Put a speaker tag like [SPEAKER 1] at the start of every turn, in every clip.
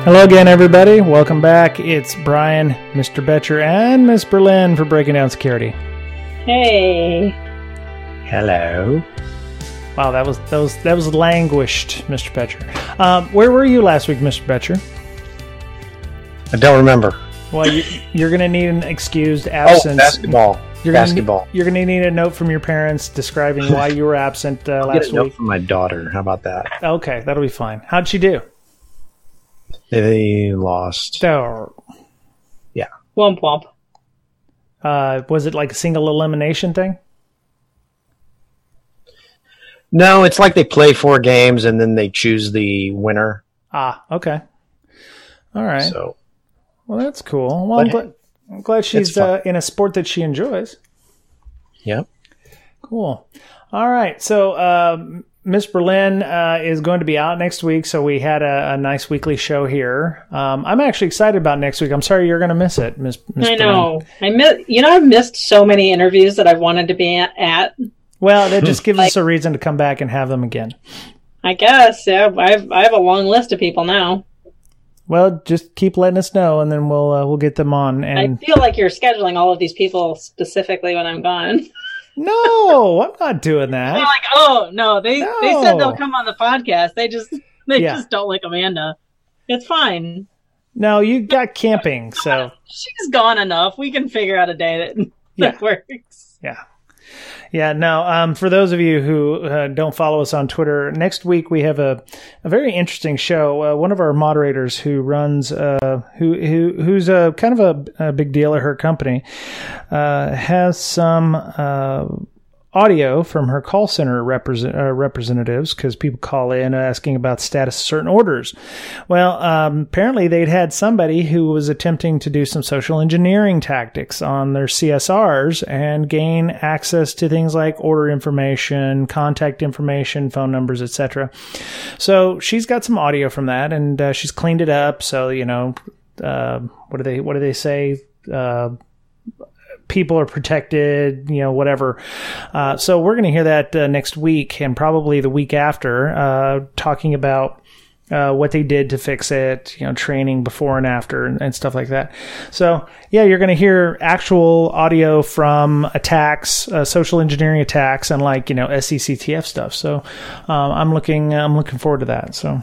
[SPEAKER 1] Hello again, everybody. Welcome back. It's Brian, Mr. Betcher, and Miss Berlin for Breaking Down Security.
[SPEAKER 2] Hey.
[SPEAKER 3] Hello.
[SPEAKER 1] Wow, that was languished, Mr. Betcher. Where were you last week, Mr. Betcher?
[SPEAKER 3] I don't remember.
[SPEAKER 1] Well, you're going to need an excused absence.
[SPEAKER 3] Oh, basketball.
[SPEAKER 1] You're going to need a note from your parents describing why you were absent
[SPEAKER 3] I'll
[SPEAKER 1] last
[SPEAKER 3] get a note
[SPEAKER 1] week.
[SPEAKER 3] from my daughter. How about that?
[SPEAKER 1] Okay, that'll be fine. How'd she do?
[SPEAKER 3] They lost.
[SPEAKER 1] Oh.
[SPEAKER 2] Yeah. Womp womp.
[SPEAKER 1] Was it like a single elimination thing?
[SPEAKER 3] No, it's like they play 4 games and then they choose the winner.
[SPEAKER 1] Ah, okay. All right.
[SPEAKER 3] So,
[SPEAKER 1] well, that's cool. Well, I'm glad she's in a sport that she enjoys.
[SPEAKER 3] Yep.
[SPEAKER 1] Cool. All right. So, Miss Berlin is going to be out next week, so we had a nice weekly show here. I'm actually excited about next week. I'm sorry you're going to miss it, Miss
[SPEAKER 2] I know. I've missed so many interviews that I've wanted to be at.
[SPEAKER 1] Well, that just gives us a reason to come back and have them again.
[SPEAKER 2] I guess. Yeah, I have a long list of people now.
[SPEAKER 1] Well, just keep letting us know, and then we'll get them on. And
[SPEAKER 2] I feel like you're scheduling all of these people specifically when I'm gone.
[SPEAKER 1] No, I'm not doing that.
[SPEAKER 2] They're like, oh no, they said they'll come on the podcast. They just don't like Amanda. It's fine.
[SPEAKER 1] No, you got camping, so
[SPEAKER 2] she's gone enough. We can figure out a day that works.
[SPEAKER 1] Yeah. No. For those of you who don't follow us on Twitter, next week we have a very interesting show. One of our moderators who runs, who's a kind of a big deal at her company, has some audio from her call center representatives, because people call in asking about status of certain orders. Well, apparently they'd had somebody who was attempting to do some social engineering tactics on their CSRs and gain access to things like order information, contact information, phone numbers, etc. So she's got some audio from that, and she's cleaned it up. So, what do they say? People are protected, whatever. So we're going to hear that next week, and probably the week after, talking about what they did to fix it, training before and after and stuff like that. So yeah, you're going to hear actual audio from attacks, social engineering attacks, and SECTF stuff. So I'm looking forward to that. So.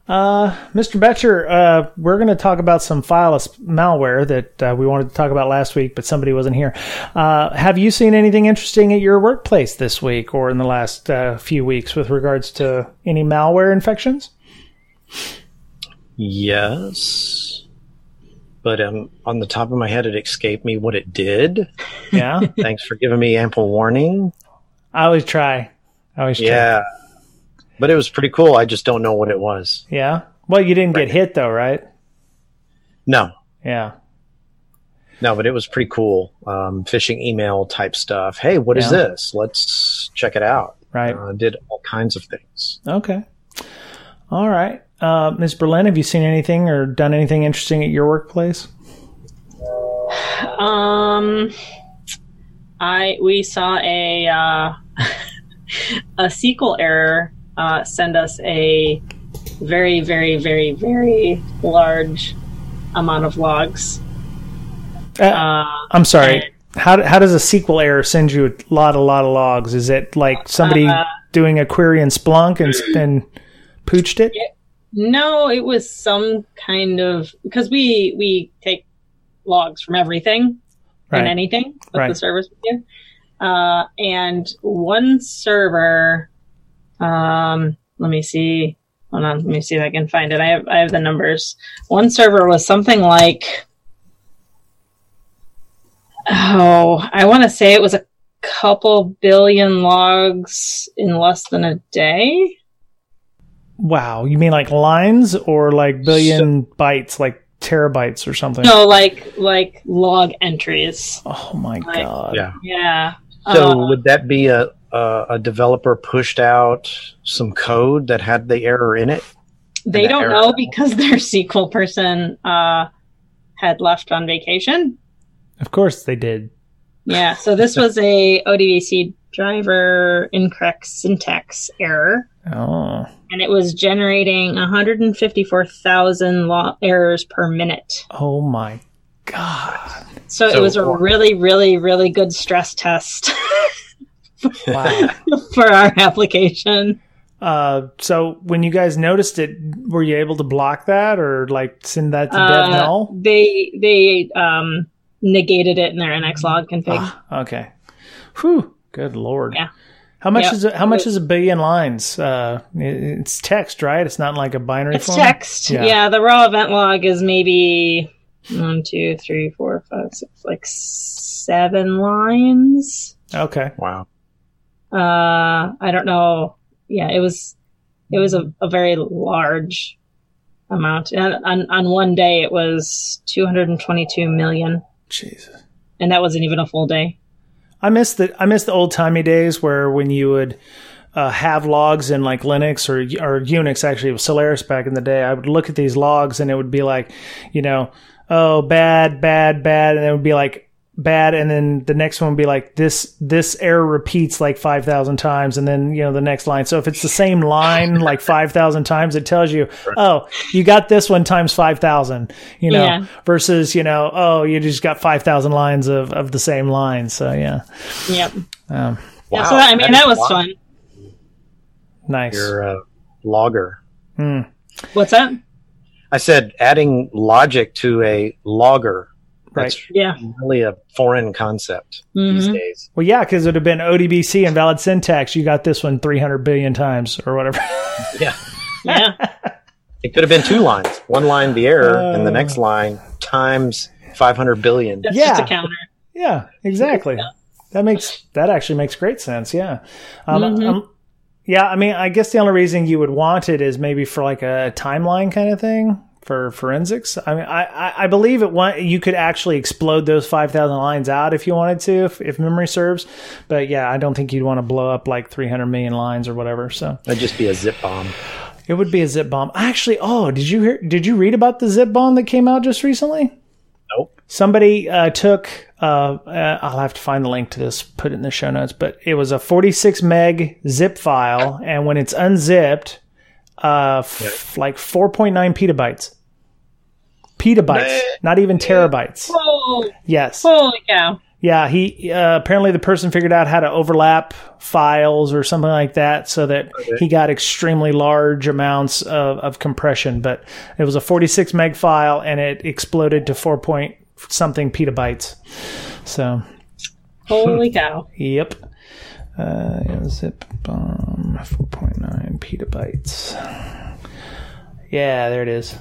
[SPEAKER 1] Mr. Betcher, we're going to talk about some malware that we wanted to talk about last week, but somebody wasn't here. Have you seen anything interesting at your workplace this week or in the last few weeks with regards to any malware infections?
[SPEAKER 3] Yes. But on the top of my head, it escaped me what it did.
[SPEAKER 1] Yeah.
[SPEAKER 3] Thanks for giving me ample warning.
[SPEAKER 1] I always try.
[SPEAKER 3] Yeah. But it was pretty cool. I just don't know what it was.
[SPEAKER 1] Yeah? Well, you didn't get hit, though, right?
[SPEAKER 3] No.
[SPEAKER 1] Yeah.
[SPEAKER 3] No, but it was pretty cool. Phishing email type stuff. Hey, what is this? Let's check it out.
[SPEAKER 1] Right.
[SPEAKER 3] Did all kinds of things.
[SPEAKER 1] Okay. All right. Ms. Berlin, have you seen anything or done anything interesting at your workplace?
[SPEAKER 2] We saw a SQL error send us a very, very, very, very large amount of logs.
[SPEAKER 1] I'm sorry. How does a SQL error send you a lot of logs? Is it like somebody doing a query in Splunk and pooched it?
[SPEAKER 2] No, it was some kind of, because we take logs from everything and anything that the servers do. And one server, let me see. Hold on. Let me see if I can find it. I have the numbers. One server was something like, I want to say it was a couple billion logs in less than a day.
[SPEAKER 1] Wow. You mean like lines or like billion bytes, like terabytes or something?
[SPEAKER 2] No, like log entries.
[SPEAKER 1] Oh my God.
[SPEAKER 2] Yeah.
[SPEAKER 3] So would that be a developer pushed out some code that had the error in it?
[SPEAKER 2] They don't know because their SQL person had left on vacation.
[SPEAKER 1] Of course they did.
[SPEAKER 2] Yeah, so this was a ODBC driver incorrect syntax error.
[SPEAKER 1] Oh.
[SPEAKER 2] And it was generating 154,000 errors per minute.
[SPEAKER 1] Oh my God.
[SPEAKER 2] So it was a really, really, really good stress test
[SPEAKER 1] Wow.
[SPEAKER 2] for our application.
[SPEAKER 1] So when you guys noticed it, were you able to block that or like send that to dev null?
[SPEAKER 2] They negated it in their NX log config.
[SPEAKER 1] Okay. Whew. Good Lord.
[SPEAKER 2] Yeah.
[SPEAKER 1] How much is it? How much is a billion lines? It's text, right? It's not like a binary
[SPEAKER 2] It's
[SPEAKER 1] format?
[SPEAKER 2] text. Yeah, the raw event log is maybe 1, 2, 3, 4, 5, 6, like 7 lines.
[SPEAKER 1] Okay.
[SPEAKER 3] Wow.
[SPEAKER 2] I don't know. Yeah, it was a very large amount. And on one day, it was 222 million.
[SPEAKER 1] Jesus.
[SPEAKER 2] And that wasn't even a full day.
[SPEAKER 1] I miss the old timey days where when you would have logs in like Linux or Unix, actually it was Solaris back in the day. I would look at these logs and it would be like, oh, bad, bad, bad, and it would be like bad, and then the next one would be like this error repeats like 5,000 times, and then the next line. So if it's the same line like 5,000 times, it tells you, oh, you got this one times 5,000, versus oh, you just got 5,000 lines of the same line. So yeah.
[SPEAKER 2] Yep.
[SPEAKER 1] Wow.
[SPEAKER 2] Yeah. So that was fun.
[SPEAKER 1] Nice.
[SPEAKER 3] You're a logger.
[SPEAKER 2] What's that?
[SPEAKER 3] I said adding logic to a logger. That's really a foreign concept these days.
[SPEAKER 1] Well, yeah, because it would have been ODBC invalid syntax. You got this one 300 billion times or whatever.
[SPEAKER 3] Yeah.
[SPEAKER 2] Yeah.
[SPEAKER 3] It could have been 2 lines. One line, the error, and the next line times 500 billion.
[SPEAKER 2] That's just a counter.
[SPEAKER 1] Yeah, exactly. That actually makes great sense. Yeah. Yeah, I mean, I guess the only reason you would want it is maybe for like a timeline kind of thing. For forensics, I mean, I believe you could actually explode those 5,000 lines out if you wanted to, if memory serves. But yeah, I don't think you'd want to blow up like 300 million lines or whatever. So
[SPEAKER 3] that'd just be a zip bomb.
[SPEAKER 1] It would be a zip bomb. Actually, did you read about the zip bomb that came out just recently?
[SPEAKER 3] Nope.
[SPEAKER 1] Somebody took. I'll have to find the link to this, put it in the show notes. But it was a 46 meg zip file, and when it's unzipped. Like 4.9 petabytes, not even terabytes.
[SPEAKER 2] Whoa.
[SPEAKER 1] Yes.
[SPEAKER 2] Holy cow.
[SPEAKER 1] Yeah, he apparently the person figured out how to overlap files or something like that so that he got extremely large amounts of compression. But it was a 46 meg file and it exploded to 4-point-something petabytes. So.
[SPEAKER 2] Holy cow.
[SPEAKER 1] Yep. Zip bomb 4.9 petabytes. Yeah, there it is.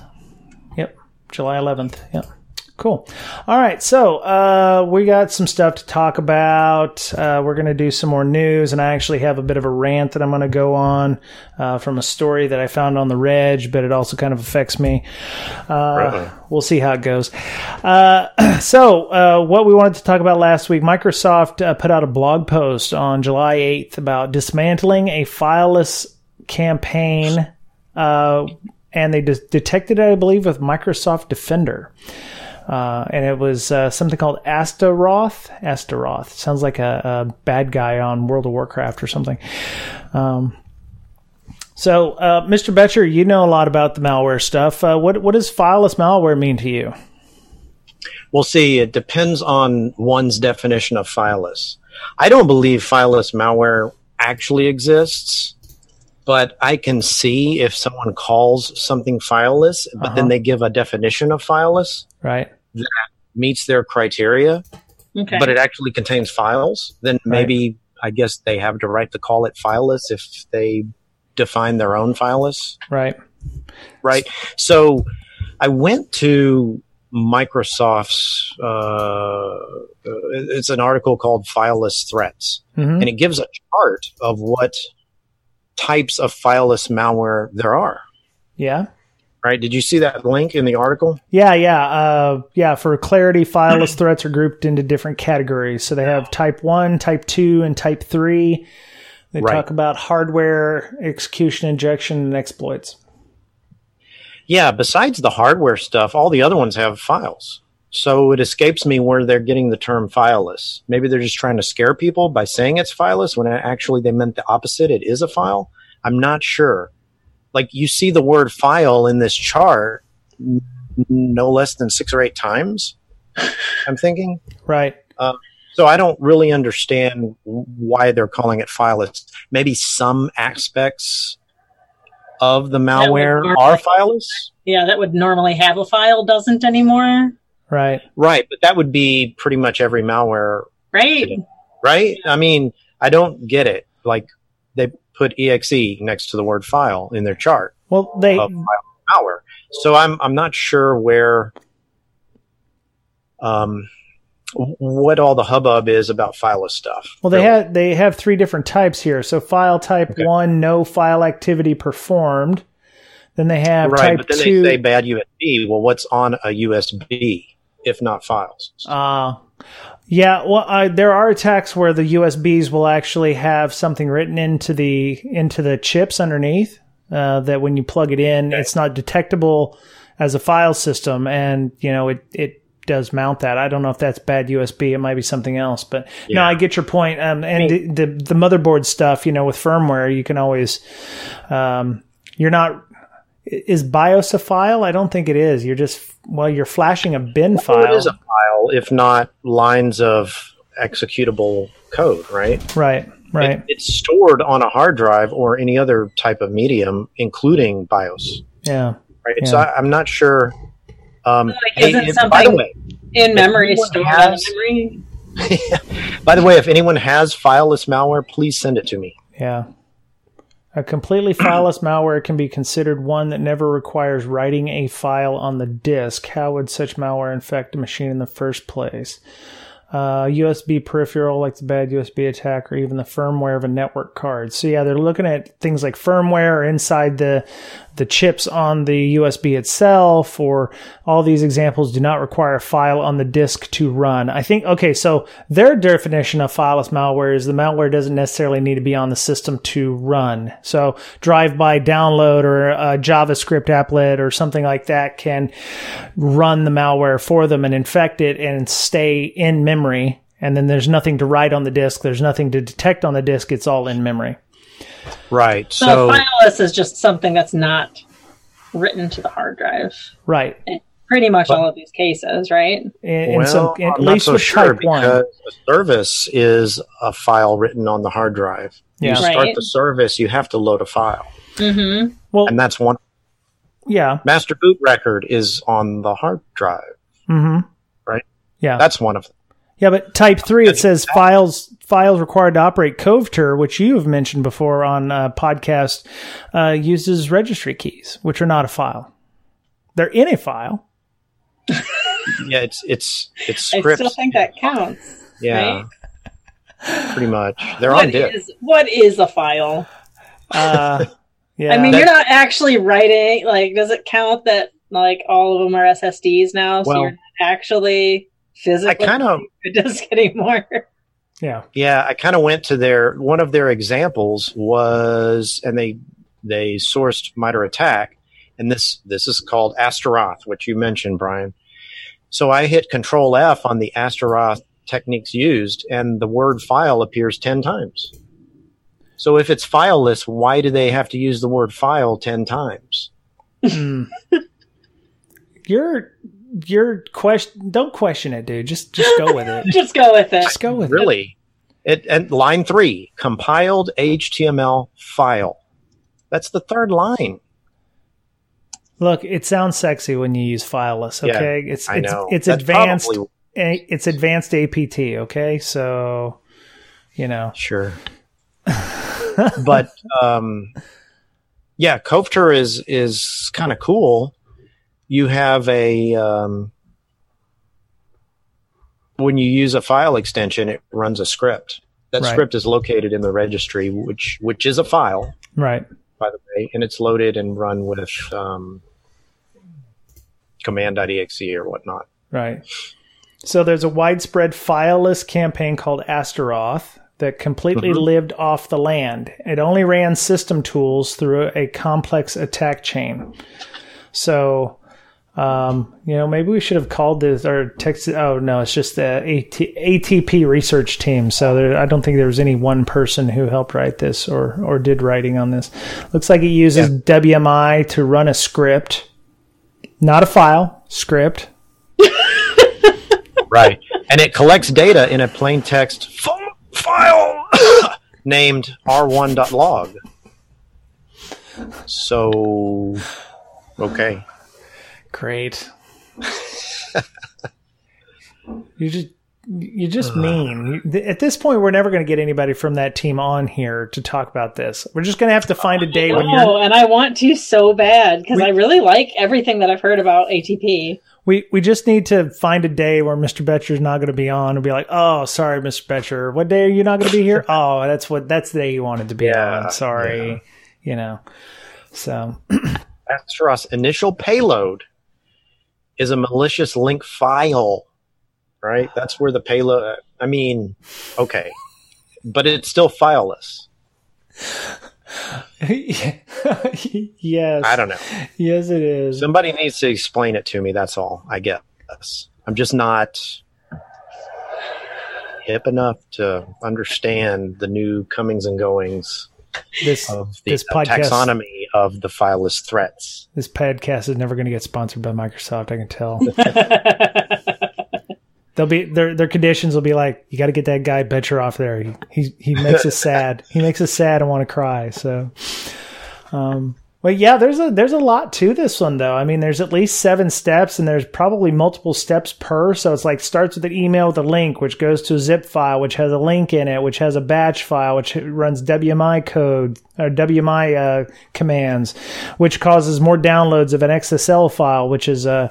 [SPEAKER 1] Yep, July 11th. Yep, cool. All right, so we got some stuff to talk about. We're going to do some more news, and I actually have a bit of a rant that I'm going to go on from a story that I found on the Reg, but it also kind of affects me. We'll see how it goes. So what we wanted to talk about last week, Microsoft put out a blog post on July 8th about dismantling a fileless campaign, and they detected it, I believe, with Microsoft Defender. And it was something called Astaroth. Sounds like a bad guy on World of Warcraft or something. So, Mr. Betcher, you know a lot about the malware stuff. What does fileless malware mean to you?
[SPEAKER 3] Well, see, it depends on one's definition of fileless. I don't believe fileless malware actually exists, but I can see if someone calls something fileless, but then they give a definition of fileless that meets their criteria, but it actually contains files, then maybe I guess they have the right to call it fileless if they define their own fileless. Right. So I went to Microsoft's, it's an article called Fileless Threats, and it gives a chart of what types of fileless malware there are. Yeah. Right. Did you see that link in the article?
[SPEAKER 1] Yeah. For clarity, fileless threats are grouped into different categories. So they have type 1, type 2, and type 3. They talk about hardware, execution, injection, and exploits.
[SPEAKER 3] Yeah. Besides the hardware stuff, all the other ones have files. So it escapes me where they're getting the term fileless. Maybe they're just trying to scare people by saying it's fileless when actually they meant the opposite. It is a file. I'm not sure. Like, you see the word file in this chart no less than 6 or 8 times, I'm thinking.
[SPEAKER 1] Right.
[SPEAKER 3] So I don't really understand why they're calling it fileless. Maybe some aspects of the malware are fileless.
[SPEAKER 2] Yeah, that would normally have a file, doesn't anymore.
[SPEAKER 1] Right.
[SPEAKER 3] Right, but that would be pretty much every malware.
[SPEAKER 2] Right.
[SPEAKER 3] Today, right? I mean, I don't get it. Like, they put exe next to the word file in their chart.
[SPEAKER 1] Well, they
[SPEAKER 3] of malware. So I'm not sure where what all the hubbub is about fileless stuff.
[SPEAKER 1] Well, they have 3 different types here. So file type 1, no file activity performed. Then they have type
[SPEAKER 3] but then
[SPEAKER 1] 2.
[SPEAKER 3] they say bad USB. Well, what's on a USB if not files?
[SPEAKER 1] Yeah, well, there are attacks where the USBs will actually have something written into the chips underneath that when you plug it in, it's not detectable as a file system, and it does mount that. I don't know if that's bad USB. It might be something else, but no, I get your point. And the motherboard stuff, with firmware, you can always, is BIOS a file? I don't think it is. You're flashing a bin file.
[SPEAKER 3] It is a file, if not lines of executable code, right?
[SPEAKER 1] Right.
[SPEAKER 3] It's stored on a hard drive or any other type of medium, including BIOS.
[SPEAKER 1] Yeah.
[SPEAKER 3] Right.
[SPEAKER 1] Yeah.
[SPEAKER 3] So I'm not sure.
[SPEAKER 2] Isn't something
[SPEAKER 3] by the way,
[SPEAKER 2] in memory stored on memory?
[SPEAKER 3] By the way, if anyone has fileless malware, please send it to me.
[SPEAKER 1] Yeah. A completely fileless malware can be considered one that never requires writing a file on the disk. How would such malware infect a machine in the first place? USB peripheral, like the bad USB attack, or even the firmware of a network card. So yeah, they're looking at things like firmware or inside the chips on the USB itself, or all these examples do not require a file on the disk to run. I think, okay, so their definition of fileless malware is the malware doesn't necessarily need to be on the system to run. So drive-by download or a JavaScript applet or something like that can run the malware for them and infect it and stay in memory. And then there's nothing to write on the disk. There's nothing to detect on the disk. It's all in memory.
[SPEAKER 3] Right.
[SPEAKER 2] So fileless is just something that's not written to the hard drive.
[SPEAKER 1] Right.
[SPEAKER 2] In pretty much all of these cases, right?
[SPEAKER 1] At least with type 1.
[SPEAKER 3] Because a service is a file written on the hard drive.
[SPEAKER 1] Yeah.
[SPEAKER 3] You start the service, you have to load a file.
[SPEAKER 2] Mm-hmm.
[SPEAKER 1] Well,
[SPEAKER 3] and that's one.
[SPEAKER 1] Yeah.
[SPEAKER 3] Master boot record is on the hard drive.
[SPEAKER 1] Mm-hmm.
[SPEAKER 3] Right?
[SPEAKER 1] Yeah.
[SPEAKER 3] That's one of them.
[SPEAKER 1] Yeah, but type 3, it says files required to operate Coveter, which you have mentioned before on podcast, uses registry keys, which are not a file. They're in a file.
[SPEAKER 3] Yeah, it's scripts.
[SPEAKER 2] I still think that counts.
[SPEAKER 3] Yeah,
[SPEAKER 2] right?
[SPEAKER 3] Pretty much. They're on disk.
[SPEAKER 2] What is a file?
[SPEAKER 1] Yeah.
[SPEAKER 2] I mean, you're not actually writing. Like, does it count that like all of them are SSDs now? So you're not actually physically disk anymore.
[SPEAKER 1] Yeah.
[SPEAKER 3] Yeah, I kind of went to one of their examples was, and they sourced MITRE ATT&CK, and this is called Astaroth, which you mentioned, Brian. So I hit Control F on the Astaroth techniques used, and the word file appears 10 times. So if it's fileless, why do they have to use the word file 10 times? Your question, don't question it, dude. Just go with it.
[SPEAKER 2] Just go with it.
[SPEAKER 1] Just go with it.
[SPEAKER 3] Really? And line 3, compiled HTML file. That's the third line.
[SPEAKER 1] Look, it sounds sexy when you use fileless, okay?
[SPEAKER 3] Yeah,
[SPEAKER 1] I know. It's advanced. It's advanced APT, okay? So,
[SPEAKER 3] Sure. But yeah, Coveter is kind of cool. You have when you use a file extension, it runs a script. That script is located in the registry, which is a file,
[SPEAKER 1] right?
[SPEAKER 3] By the way, and it's loaded and run with command.exe or whatnot.
[SPEAKER 1] Right. So there's a widespread fileless campaign called Astaroth that completely lived off the land. It only ran system tools through a complex attack chain. So Maybe we should have called this or texted. Oh no, it's just the ATP research team. So I don't think there was any one person who helped write this or did writing on this. Looks like it uses WMI to run a script, not a file, script.
[SPEAKER 3] Right. And it collects data in a plain text file named r1.log. So, okay.
[SPEAKER 1] Great. You're just mean. At this point, we're never going to get anybody from that team on here to talk about this. We're just going to have to find a day when you're...
[SPEAKER 2] and I want to so bad because I really like everything that I've heard about ATP.
[SPEAKER 1] We just need to find a day where Mr. Betcher's not going to be on and be like, oh, sorry, Mr. Betcher. What day are you not going to be here? Oh, that's the day you wanted to be on. Sorry. Yeah. So.
[SPEAKER 3] That's for us. Initial payload is a malicious link file, right? That's where the payload, okay. But it's still fileless.
[SPEAKER 1] Yes.
[SPEAKER 3] I don't know.
[SPEAKER 1] Yes, it is.
[SPEAKER 3] Somebody needs to explain it to me. That's all, I guess. I'm just not hip enough to understand the new comings and goings of the podcast, taxonomy of the fileless threats.
[SPEAKER 1] This podcast is never going to get sponsored by Microsoft, I can tell. They'll be their conditions will be like, you got to get that guy Betcher off there. He makes us sad. He makes us sad and want to cry. So, well, yeah, there's a lot to this one though. I mean, there's at least 7 steps, and there's probably multiple steps per. So it's like starts with an email with a link, which goes to a zip file, which has a link in it, which has a batch file, which runs WMI code or WMI commands, which causes more downloads of an XSL file, which is a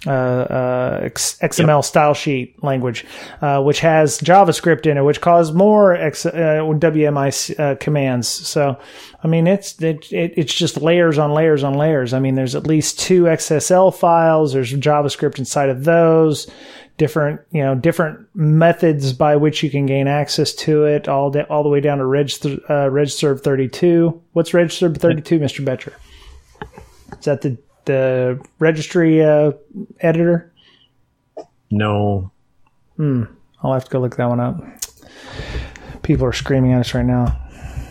[SPEAKER 1] XML style sheet language, which has JavaScript in it, which causes more WMI commands. So, I mean, it's just layers on layers on layers. I mean, there's at least 2 XSL files. There's JavaScript inside of those. Different methods by which you can gain access to it, all the way down to regserve 32. What's regserve 32, Mr. Betcher? Is that the registry editor?
[SPEAKER 3] No.
[SPEAKER 1] I'll have to go look that one up. People are screaming at us right now.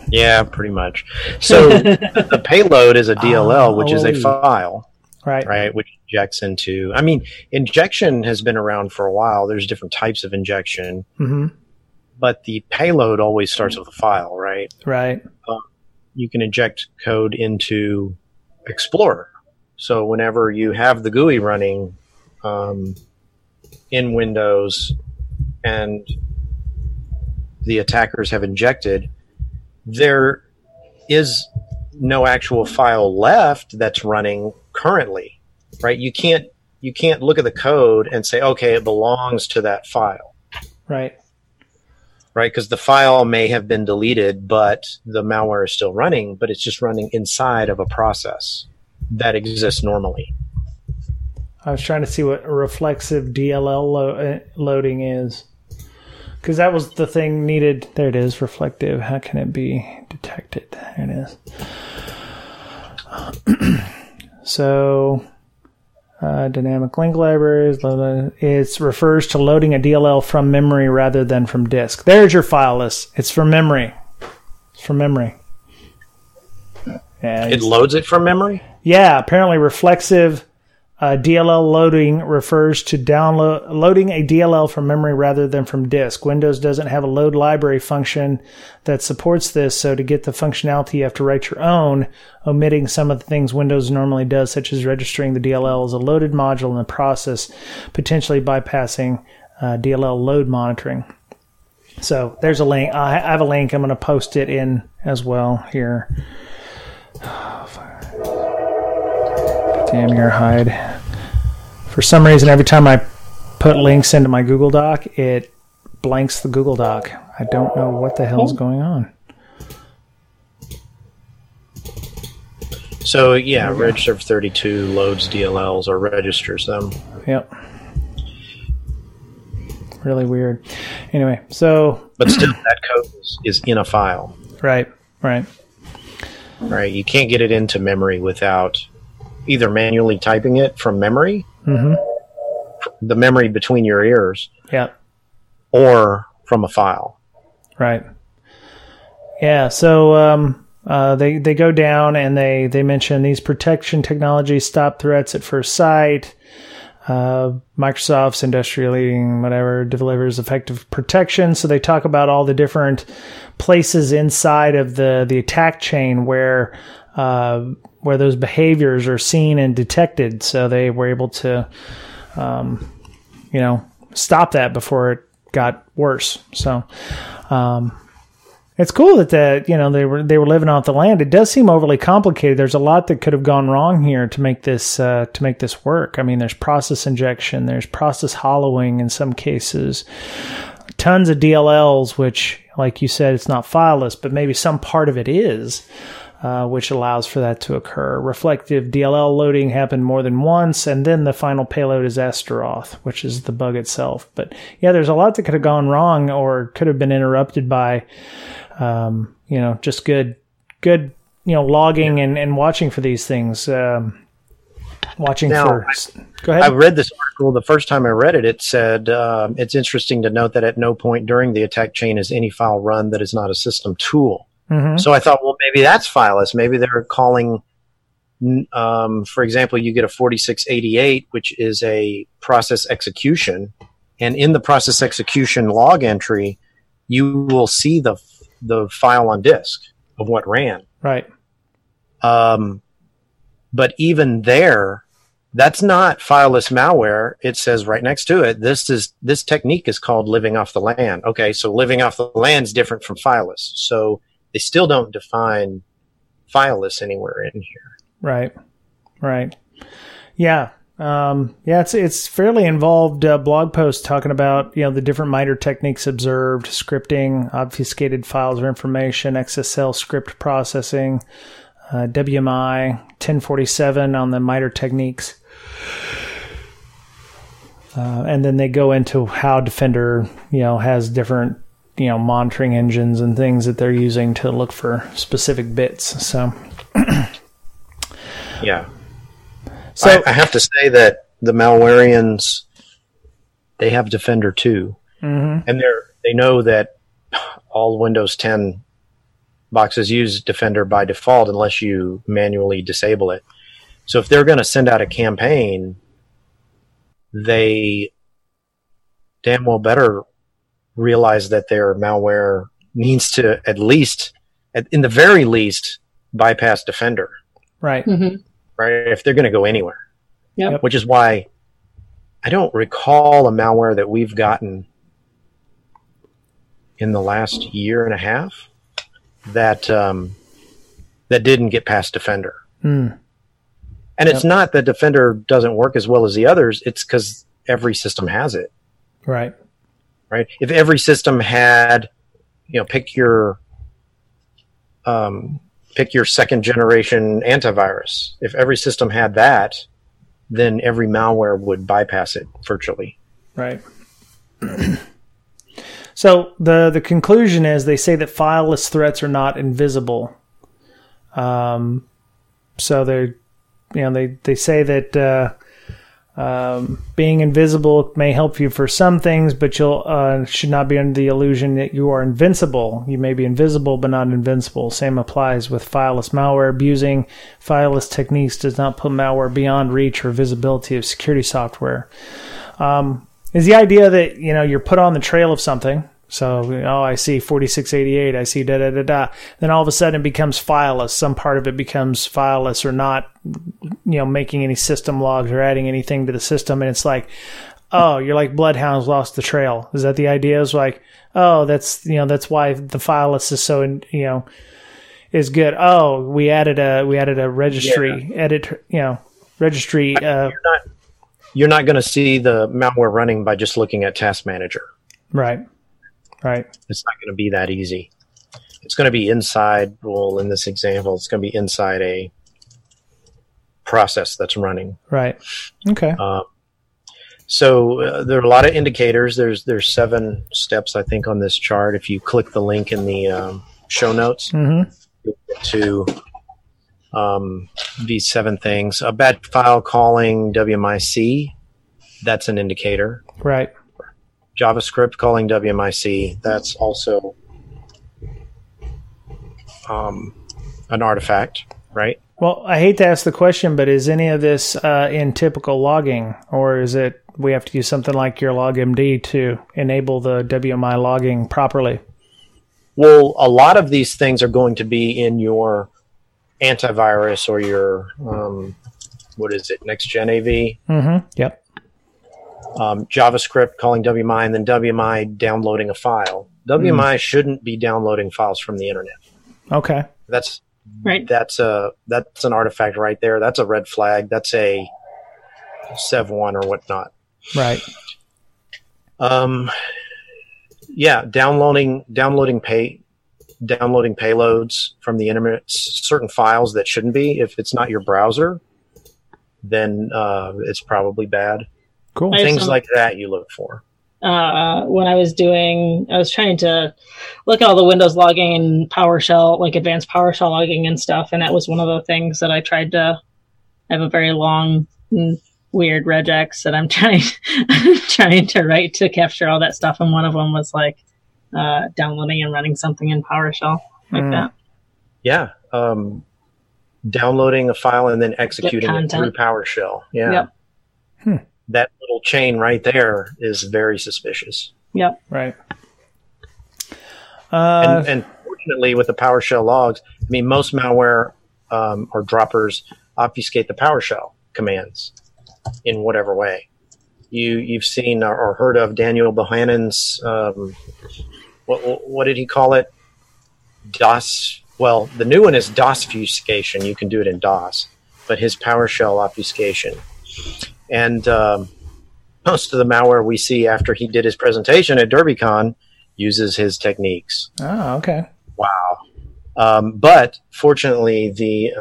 [SPEAKER 3] Yeah, pretty much. So the payload is a DLL, which is a file. Right, which injects into... injection has been around for a while. There's different types of injection. Mm-hmm. But the payload always starts with a file, right?
[SPEAKER 1] Right.
[SPEAKER 3] You can inject code into Explorer. So whenever you have the GUI running in Windows and the attackers have injected, there is no actual file left that's running currently, right? You can't look at the code and say, okay, it belongs to that file.
[SPEAKER 1] Right.
[SPEAKER 3] Because the file may have been deleted, but the malware is still running, but it's just running inside of a process that exists normally.
[SPEAKER 1] I was trying to see what a reflexive DLL loading is, because that was the thing needed. There it is, reflective. How can it be detected? There it is. So, dynamic link libraries, it refers to loading a DLL from memory rather than from disk. There's your file list. It's from memory. It's from memory. Yeah,
[SPEAKER 3] it loads it from memory?
[SPEAKER 1] Yeah, apparently reflexive DLL loading refers to loading a DLL from memory rather than from disk. Windows doesn't have a load library function that supports this, so to get the functionality, you have to write your own, omitting some of the things Windows normally does, such as registering the DLL as a loaded module in the process, potentially bypassing DLL load monitoring. So there's a link. I have a link. I'm going to post it in as well here. Damn your hide. For some reason, every time I put links into my Google Doc, it blanks the Google Doc. I don't know what the hell's going on.
[SPEAKER 3] So, yeah, regserve 32 loads DLLs or registers them.
[SPEAKER 1] Yep. Really weird. Anyway, so...
[SPEAKER 3] But still, that code is in a file.
[SPEAKER 1] Right.
[SPEAKER 3] You can't get it into memory without either manually typing it from memory, the memory between your ears, or from a file.
[SPEAKER 1] Right. Yeah. So they go down and they mention these protection technologies stop threats at first sight. Microsoft's industrial leading whatever delivers effective protection. So they talk about all the different places inside of the attack chain where those behaviors are seen and detected. So they were able to, stop that before it got worse. So, it's cool that they were living off the land. It does seem overly complicated. There's a lot that could have gone wrong here to make this work. I mean, there's process injection, there's process hollowing in some cases, tons of DLLs, which, like you said, it's not fileless, but maybe some part of it is, which allows for that to occur. Reflective DLL loading happened more than once, and then the final payload is Astaroth, which is the bug itself. But yeah, there's a lot that could have gone wrong or could have been interrupted by just good, logging and watching for these things. Go ahead.
[SPEAKER 3] I read this article. The first time I read it, it said, it's interesting to note that at no point during the attack chain is any file run that is not a system tool. So I thought, well, maybe that's fileless. Maybe they're calling, for example, you get a 4688, which is a process execution. And in the process execution log entry, you will see the file on disk of what ran.
[SPEAKER 1] Right.
[SPEAKER 3] But even there, that's not fileless malware. It says right next to it, this technique is called living off the land. Okay, so living off the land is different from fileless. So they still don't define fileless anywhere in here.
[SPEAKER 1] Right. Yeah. It's fairly involved blog post talking about, the different MITRE techniques observed, scripting, obfuscated files or information, XSL script processing, WMI, 1047 on the MITRE techniques. And then they go into how Defender, has different, monitoring engines and things that they're using to look for specific bits. So,
[SPEAKER 3] yeah. So I have to say that the malwarians, they have Defender too, and they know that all Windows 10 boxes use Defender by default unless you manually disable it. So if they're going to send out a campaign, they damn well better realize that their malware needs to in the very least, bypass Defender.
[SPEAKER 1] Right.
[SPEAKER 3] Right, if they're going to go anywhere.
[SPEAKER 2] Yep.
[SPEAKER 3] Which is why I don't recall a malware that we've gotten in the last year and a half that didn't get past Defender. And it's not that Defender doesn't work as well as the others, it's because every system has it.
[SPEAKER 1] Right.
[SPEAKER 3] If every system had, pick your second generation antivirus. If every system had that, then every malware would bypass it virtually.
[SPEAKER 1] Right. So the conclusion is they say that fileless threats are not invisible. So they say that being invisible may help you for some things, but you'll should not be under the illusion that you are invincible. You may be invisible, but not invincible. Same applies with fileless malware. Abusing fileless techniques does not put malware beyond reach or visibility of security software. Is the idea that you're put on the trail of something. So, I see 4688, I see da-da-da-da. Then all of a sudden it becomes fileless. Some part of it becomes fileless or not, making any system logs or adding anything to the system. And it's like, oh, you're like bloodhounds lost the trail. Is that the idea? It's like, oh, that's why the fileless is so, is good. Oh, we added a registry registry.
[SPEAKER 3] You're not going to see the malware running by just looking at Task Manager.
[SPEAKER 1] Right.
[SPEAKER 3] It's not going to be that easy. It's going to be inside, in this example, it's going to be inside a process that's running.
[SPEAKER 1] Right. Okay.
[SPEAKER 3] So there are a lot of indicators. There's 7 steps, I think, on this chart. If you click the link in the show notes, you'll get to these 7 things. A bad file calling WMIC, that's an indicator.
[SPEAKER 1] Right.
[SPEAKER 3] JavaScript calling WMIC, that's also an artifact, right?
[SPEAKER 1] Well, I hate to ask the question, but is any of this in typical logging, or is it we have to use something like your LogMD to enable the WMI logging properly?
[SPEAKER 3] Well, a lot of these things are going to be in your antivirus or your, what is it, Next Gen AV?
[SPEAKER 1] Mm-hmm. Yep.
[SPEAKER 3] JavaScript calling WMI, and then WMI downloading a file. WMI shouldn't be downloading files from the internet.
[SPEAKER 1] Okay.
[SPEAKER 3] That's
[SPEAKER 2] right.
[SPEAKER 3] That's an artifact right there. That's a red flag. That's a Sev1 or whatnot.
[SPEAKER 1] Right.
[SPEAKER 3] Yeah, downloading payloads from the internet, certain files that shouldn't be. If it's not your browser, then it's probably bad.
[SPEAKER 1] Cool.
[SPEAKER 3] Things like that you look for.
[SPEAKER 2] When I was trying to look at all the Windows logging and PowerShell, like advanced PowerShell logging and stuff, and that was one of the things that I tried to. I have a very long, weird regex that I'm trying to write to capture all that stuff, and one of them was like downloading and running something in PowerShell like that.
[SPEAKER 3] Yeah, downloading a file and then executing it through PowerShell. Yeah.
[SPEAKER 2] Yep.
[SPEAKER 3] That little chain right there is very suspicious.
[SPEAKER 2] Yep.
[SPEAKER 1] Right.
[SPEAKER 3] And fortunately, with the PowerShell logs, I mean, most malware or droppers obfuscate the PowerShell commands in whatever way. You've seen or heard of Daniel Bohannon's what did he call it? DOS. Well, the new one is DOSfuscation. You can do it in DOS, but his PowerShell obfuscation. And most of the malware we see after he did his presentation at DerbyCon uses his techniques.
[SPEAKER 1] Oh, okay.
[SPEAKER 3] Wow. But fortunately, the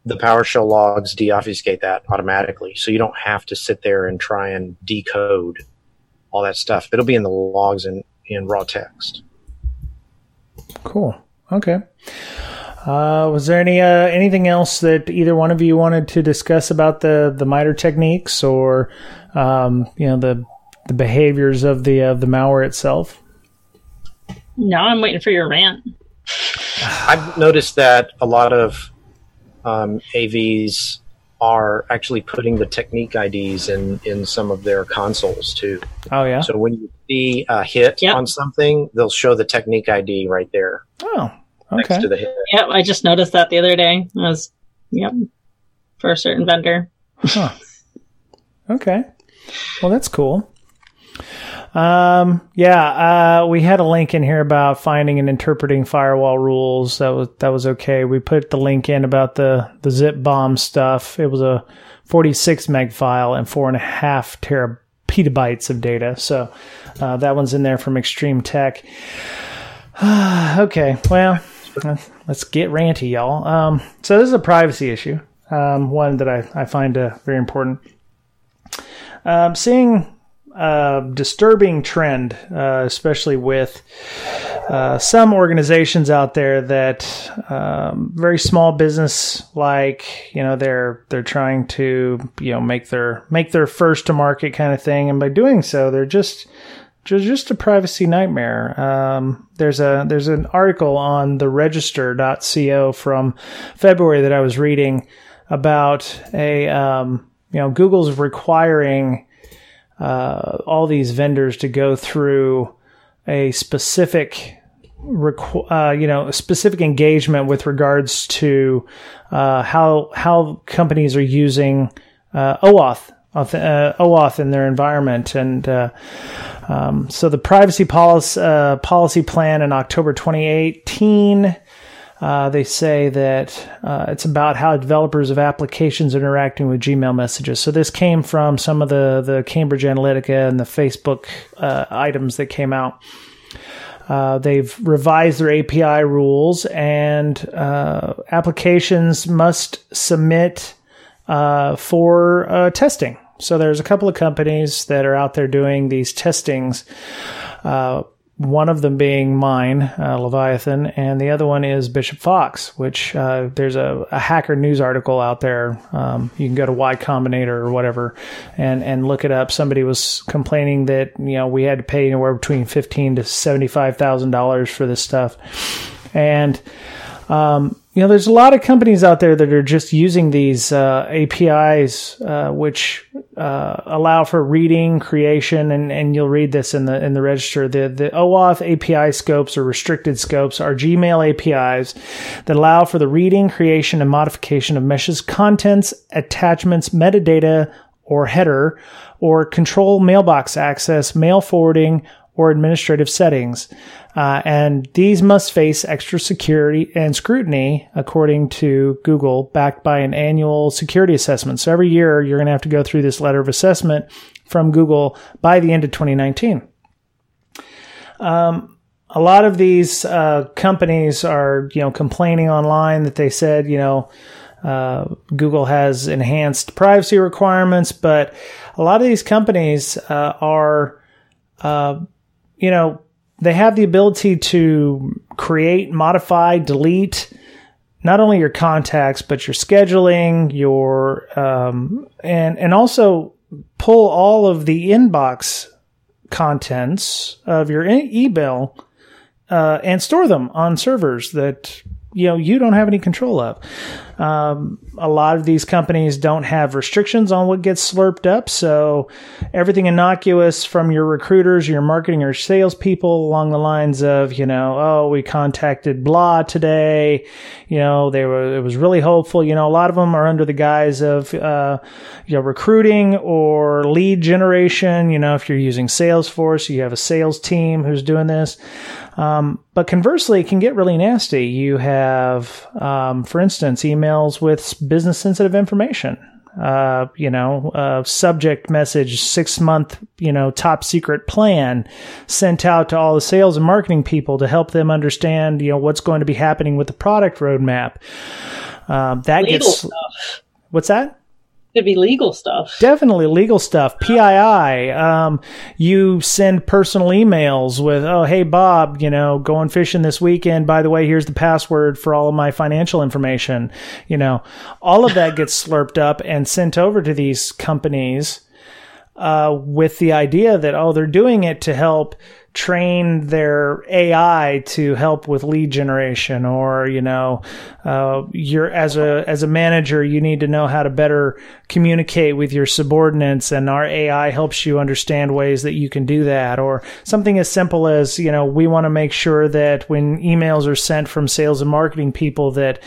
[SPEAKER 3] PowerShell logs deobfuscate that automatically, so you don't have to sit there and try and decode all that stuff. It'll be in the logs in raw text.
[SPEAKER 1] Cool. Okay. Was there anything else that either one of you wanted to discuss about the MITRE techniques, or the behaviors of the malware itself?
[SPEAKER 2] No, I'm waiting for your rant.
[SPEAKER 3] I've noticed that a lot of AVs are actually putting the technique IDs in some of their consoles too.
[SPEAKER 1] Oh yeah.
[SPEAKER 3] So when you see a hit on something, they'll show the technique ID right there.
[SPEAKER 1] Oh. Okay.
[SPEAKER 3] Next to the hit.
[SPEAKER 2] Yep, I just noticed that the other day. For a certain vendor.
[SPEAKER 1] Huh. Okay. Well, that's cool. We had a link in here about finding and interpreting firewall rules. That was okay. We put the link in about the zip bomb stuff. It was a 46 meg file and 4.5 petabytes of data. So that one's in there from Extreme Tech. Okay, well, let's get ranty, y'all. So this is a privacy issue, one that I find very important. Seeing a disturbing trend, especially with some organizations out there that very small business, like they're trying to make their first to market kind of thing, and by doing so, they're just a privacy nightmare. There's an article on the register.co from February that I was reading about Google's requiring all these vendors to go through a specific specific engagement with regards to how companies are using OAuth in their environment. And so the privacy policy plan in October 2018, they say that it's about how developers of applications are interacting with Gmail messages. So this came from some of the Cambridge Analytica and the Facebook items that came out. They've revised their API rules, and applications must submit for testing. So there's a couple of companies that are out there doing these testings one of them being mine, Leviathan, and the other one is Bishop Fox, which there's a Hacker News article out there. You can go to Y Combinator or whatever and look it up. Somebody was complaining that, we had to pay anywhere between $15,000 to $75,000 for this stuff. And there's a lot of companies out there that are just using these APIs, which allow for reading, creation, and you'll read this in the register. The OAuth API scopes or restricted scopes are Gmail APIs that allow for the reading, creation, and modification of meshes, contents, attachments, metadata, or header, or control mailbox access, mail forwarding, or administrative settings. And these must face extra security and scrutiny, according to Google, backed by an annual security assessment. So every year, you're going to have to go through this letter of assessment from Google by the end of 2019. A lot of these companies are, complaining online that they said, Google has enhanced privacy requirements, but a lot of these companies are they have the ability to create, modify, delete not only your contacts, but your scheduling, your and also pull all of the inbox contents of your email and store them on servers that you don't have any control of. A lot of these companies don't have restrictions on what gets slurped up, so everything innocuous from your recruiters, your marketing or salespeople along the lines of, we contacted blah today, it was really hopeful. A lot of them are under the guise of, recruiting or lead generation. If you're using Salesforce, you have a sales team who's doing this. But conversely, it can get really nasty. You have, for instance, emails with business sensitive information. Subject message, 6-month, top secret plan sent out to all the sales and marketing people to help them understand, what's going to be happening with the product roadmap. That
[SPEAKER 2] legal
[SPEAKER 1] gets
[SPEAKER 2] stuff.
[SPEAKER 1] What's that?
[SPEAKER 2] Could be legal stuff.
[SPEAKER 1] Definitely legal stuff. PII. You send personal emails with, oh, hey, Bob, going fishing this weekend. By the way, here's the password for all of my financial information. All of that gets slurped up and sent over to these companies with the idea that, they're doing it to help train their AI to help with lead generation, or you're as a manager, you need to know how to better communicate with your subordinates, and our AI helps you understand ways that you can do that. Or something as simple as, we want to make sure that when emails are sent from sales and marketing people that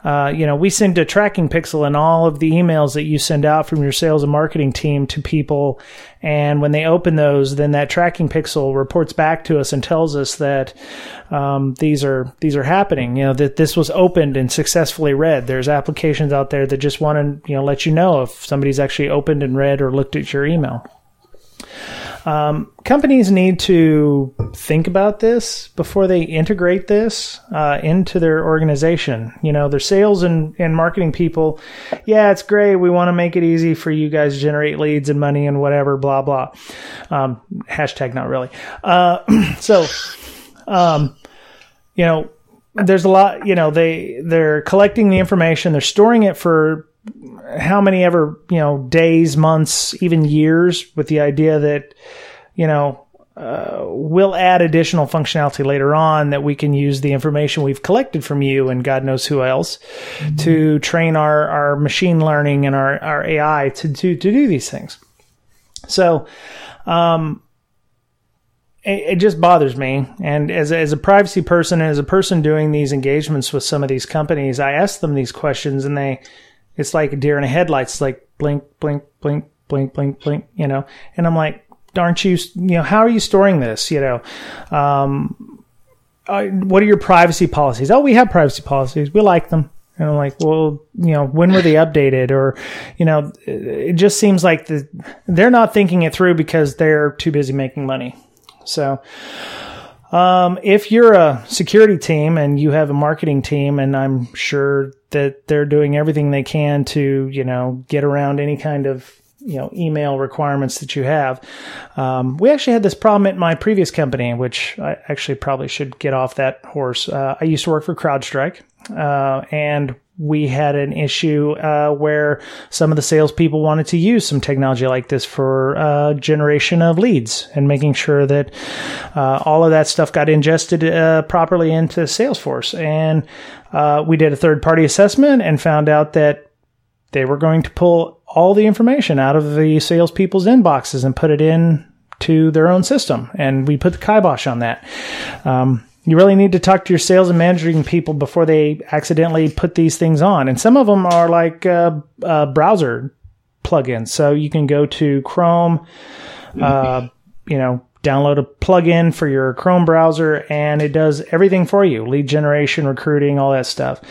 [SPEAKER 1] we send a tracking pixel in all of the emails that you send out from your sales and marketing team to people. And when they open those, then that tracking pixel reports back to us and tells us that these are happening. That this was opened and successfully read. There's applications out there that just want to let you know if somebody's actually opened and read or looked at your email. Companies need to think about this before they integrate this into their organization. Their sales and marketing people, yeah, it's great. We want to make it easy for you guys to generate leads and money and whatever, blah, blah. Hashtag not really. There's a lot, they're collecting the information, they're storing it for how many ever, days, months, even years, with the idea that, we'll add additional functionality later on that we can use the information we've collected from you and God knows who else to train our machine learning and our AI to do these things. So, it just bothers me. And as a privacy person and as a person doing these engagements with some of these companies, I ask them these questions and it's like a deer in the headlights, like blink, blink, blink, blink, blink, blink, and I'm like, aren't you, how are you storing this? What are your privacy policies? Oh, we have privacy policies. We like them. And I'm like, well, when were they updated? Or, it just seems like they're not thinking it through because they're too busy making money. So, if you're a security team and you have a marketing team, and I'm sure that they're doing everything they can to, get around any kind of, email requirements that you have. We actually had this problem at my previous company, which I actually probably should get off that horse. I used to work for CrowdStrike, and we had an issue where some of the salespeople wanted to use some technology like this for generation of leads and making sure that all of that stuff got ingested properly into Salesforce. And we did a third-party assessment and found out that they were going to pull all the information out of the salespeople's inboxes and put it into their own system. And we put the kibosh on that. You really need to talk to your sales and managing people before they accidentally put these things on. And some of them are like browser plugins. So you can go to Chrome, download a plugin for your Chrome browser, and it does everything for you. Lead generation, recruiting, all that stuff.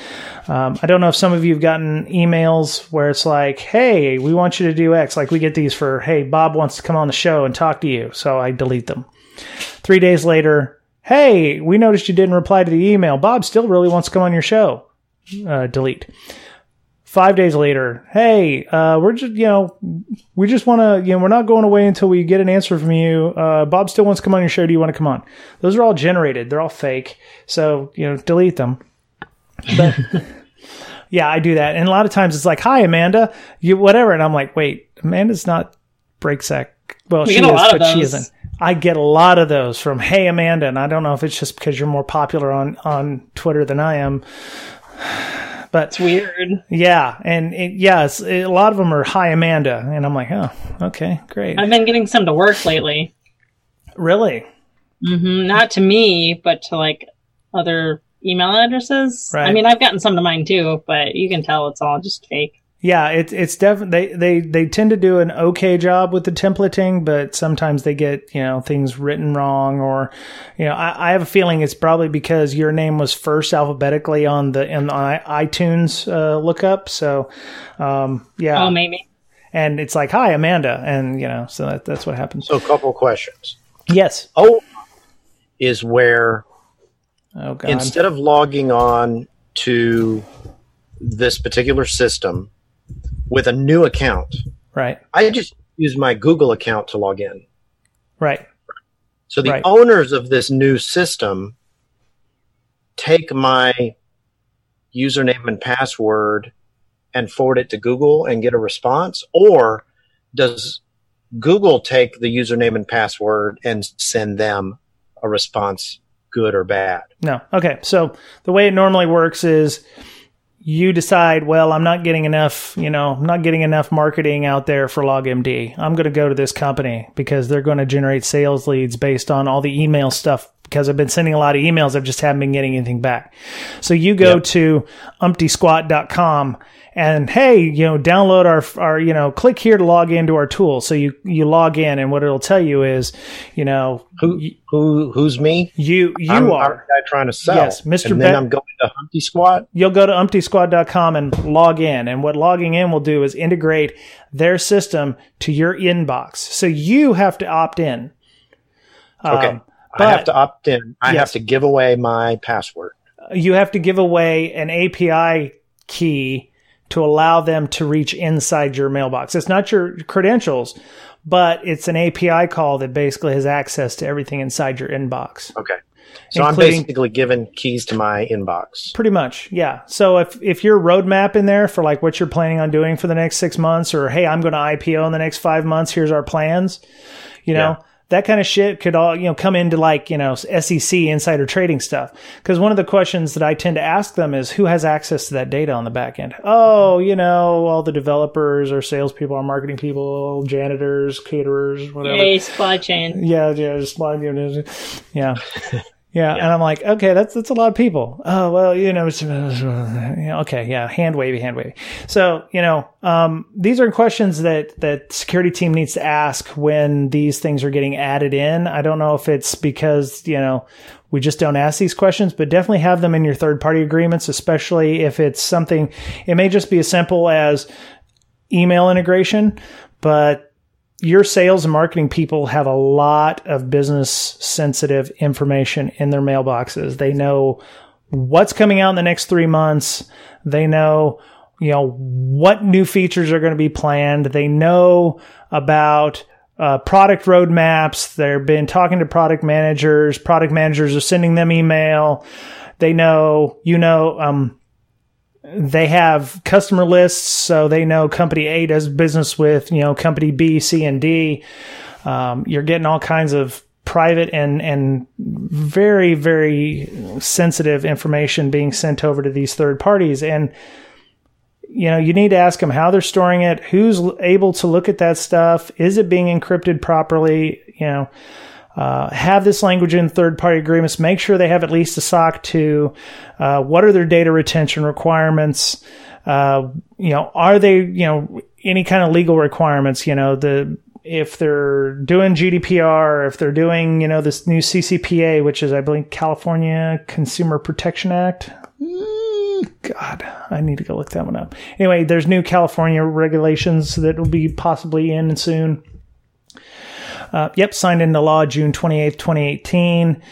[SPEAKER 1] I don't know if some of you have gotten emails where it's like, hey, we want you to do X. Like we get these for, hey, Bob wants to come on the show and talk to you. So I delete them. 3 days later, hey, we noticed you didn't reply to the email. Bob still really wants to come on your show. Delete. 5 days later, hey, we just want to, we're not going away until we get an answer from you. Bob still wants to come on your show. Do you want to come on? Those are all generated. They're all fake. So, delete them. But yeah, I do that. And a lot of times it's like, hi, Amanda, whatever. And I'm like, wait, Amanda's not Brakesec. Well, she is, but she isn't. I get a lot of those from, hey, Amanda. And I don't know if it's just because you're more popular on Twitter than I am. But
[SPEAKER 2] it's weird.
[SPEAKER 1] Yeah. And a lot of them are, hi, Amanda. And I'm like, oh, okay, great.
[SPEAKER 2] I've been getting some to work lately.
[SPEAKER 1] Really?
[SPEAKER 2] Mm-hmm. Not to me, but to like other email addresses. Right. I mean, I've gotten some to mine too, but you can tell it's all just fake.
[SPEAKER 1] Yeah, it's definitely they tend to do an okay job with the templating, but sometimes they get things written wrong, or I have a feeling it's probably because your name was first alphabetically on the iTunes lookup. So yeah,
[SPEAKER 2] oh maybe.
[SPEAKER 1] And it's like, hi, Amanda, and so that's what happens.
[SPEAKER 3] So a couple questions.
[SPEAKER 1] Yes.
[SPEAKER 3] Is where instead of logging on to this particular system with a new account,
[SPEAKER 1] right?
[SPEAKER 3] I just use my Google account to log in.
[SPEAKER 1] Right.
[SPEAKER 3] So the owners of this new system take my username and password and forward it to Google and get a response? Or does Google take the username and password and send them a response, good or bad?
[SPEAKER 1] No. Okay. So the way it normally works is you decide, well, I'm not getting enough, I'm not getting enough marketing out there for LogMD. I'm going to go to this company because they're going to generate sales leads based on all the email stuff, because I've been sending a lot of emails. I just haven't been getting anything back. So you go to umptysquat.com and, hey, download our click here to log into our tool. So you log in, and what it'll tell you is,
[SPEAKER 3] who's me?
[SPEAKER 1] I'm
[SPEAKER 3] are. I'm the guy trying to sell.
[SPEAKER 1] Yes, Mr.
[SPEAKER 3] And then I'm going to Humpty Squat.
[SPEAKER 1] You'll go to umptysquat.com and log in. And what logging in will do is integrate their system to your inbox. So you have to opt in.
[SPEAKER 3] Okay. I have to opt in. I have to give away my password.
[SPEAKER 1] You have to give away an API key to allow them to reach inside your mailbox. It's not your credentials, but it's an API call that basically has access to everything inside your inbox.
[SPEAKER 3] Okay. So I'm basically given keys to my inbox. Pretty much,
[SPEAKER 1] yeah. So if your roadmap in there for like what you're planning on doing for the next 6 months, or, hey, I'm going to IPO in the next 5 months, here's our plans, that kind of shit could all, come into like, SEC insider trading stuff. Because one of the questions that I tend to ask them is, who has access to that data on the back end? Oh, all the developers or salespeople or marketing people, janitors, caterers, whatever.
[SPEAKER 2] Yay, supply chain.
[SPEAKER 1] Yeah, supply chain. Yeah. Yeah, and I'm like, okay, that's a lot of people. Oh, well, okay, yeah, hand wavy. So, these are questions that security team needs to ask when these things are getting added in. I don't know if it's because, we just don't ask these questions, but definitely have them in your third-party agreements, especially if it's something, it may just be as simple as email integration, but your sales and marketing people have a lot of business sensitive information in their mailboxes. They know what's coming out in the next 3 months. They know, what new features are going to be planned. They know about product roadmaps. They've been talking to product managers. Product managers are sending them email. They know, they have customer lists, so they know company A does business with, company B, C, and D. You're getting all kinds of private and very, very sensitive information being sent over to these third parties. And, you need to ask them how they're storing it, who's able to look at that stuff, is it being encrypted properly, have this language in third-party agreements, make sure they have at least a SOC 2, what are their data retention requirements, are they, any kind of legal requirements, if they're doing GDPR, if they're doing, this new CCPA, which is, I believe, California Consumer Protection Act. God, I need to go look that one up. Anyway, there's new California regulations that will be possibly in soon. Signed into law June 28th, 2018.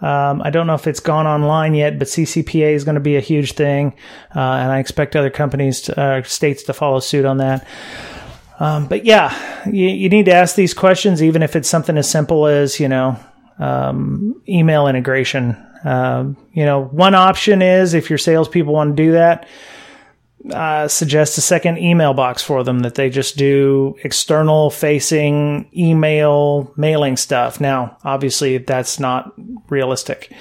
[SPEAKER 1] I don't know if it's gone online yet, but CCPA is going to be a huge thing. And I expect other states to follow suit on that. But yeah, you need to ask these questions, even if it's something as simple as, email integration. One option is, if your salespeople want to do that, suggest a second email box for them, that they just do external facing email mailing stuff. Now, obviously that's not realistic.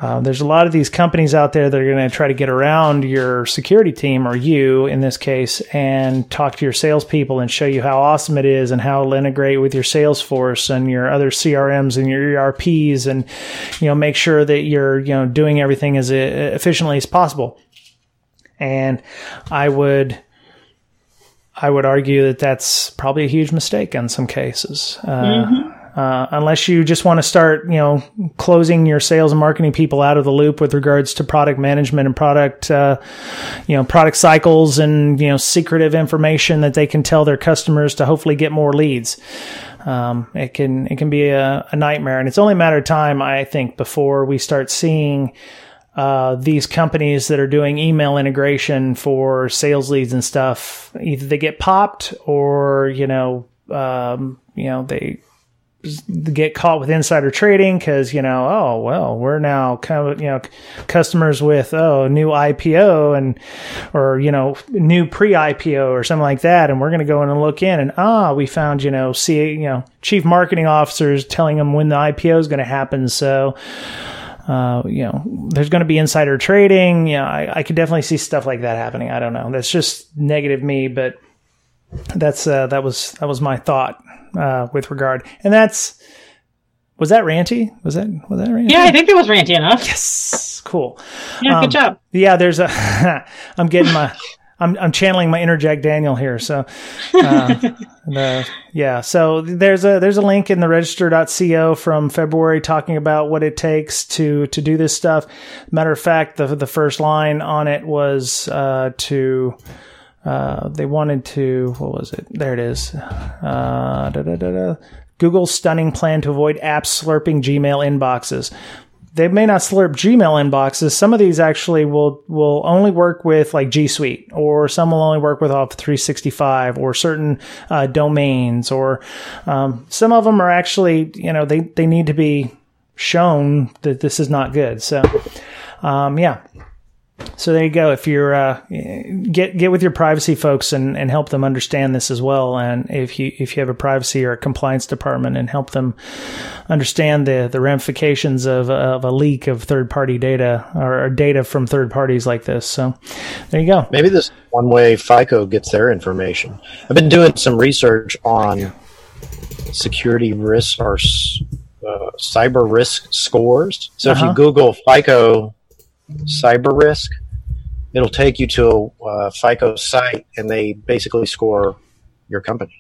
[SPEAKER 1] There's a lot of these companies out there that are going to try to get around your security team, or you in this case, and talk to your salespeople and show you how awesome it is and how it'll integrate with your Salesforce and your other CRMs and your ERPs, and make sure that you're doing everything as efficiently as possible. And I would argue that that's probably a huge mistake in some cases. Unless you just want to start, closing your sales and marketing people out of the loop with regards to product management and product cycles and, secretive information that they can tell their customers to hopefully get more leads. It can be a nightmare, and it's only a matter of time, I think, before we start seeing these companies that are doing email integration for sales leads and stuff, either they get popped or, they get caught with insider trading because, we're now kind of, customers with, new IPO or new pre-IPO or something like that. And we're going to go in and look in and, we found, chief marketing officers telling them when the IPO is going to happen. So, there's going to be insider trading. I could definitely see stuff like that happening. I don't know. That's just negative me, but that was my thought. With regard, and was that ranty? Was that ranty?
[SPEAKER 2] Yeah, I think it was ranty enough.
[SPEAKER 1] Yes, cool.
[SPEAKER 2] Yeah, good job.
[SPEAKER 1] Yeah, I'm channeling my inner Jack Daniel here. So, so there's a link in the register.co from February talking about what it takes to do this stuff. Matter of fact, the first line on it was they wanted to, what was it? There it is. Google's stunning plan to avoid apps slurping Gmail inboxes. They may not slurp Gmail inboxes. Some of these actually will only work with like G Suite, or some will only work with Office 365 or certain domains, or some of them are actually, they need to be shown that this is not good. So, So there you go. If you're get with your privacy folks and help them understand this as well, and if you have a privacy or a compliance department, and help them understand the ramifications of a leak of third party data or data from third parties like this. So there you go.
[SPEAKER 3] Maybe this is one way FICO gets their information. I've been doing some research on security risks or cyber risk scores. So if you Google FICO cyber risk, it'll take you to a FICO site, and they basically score your company.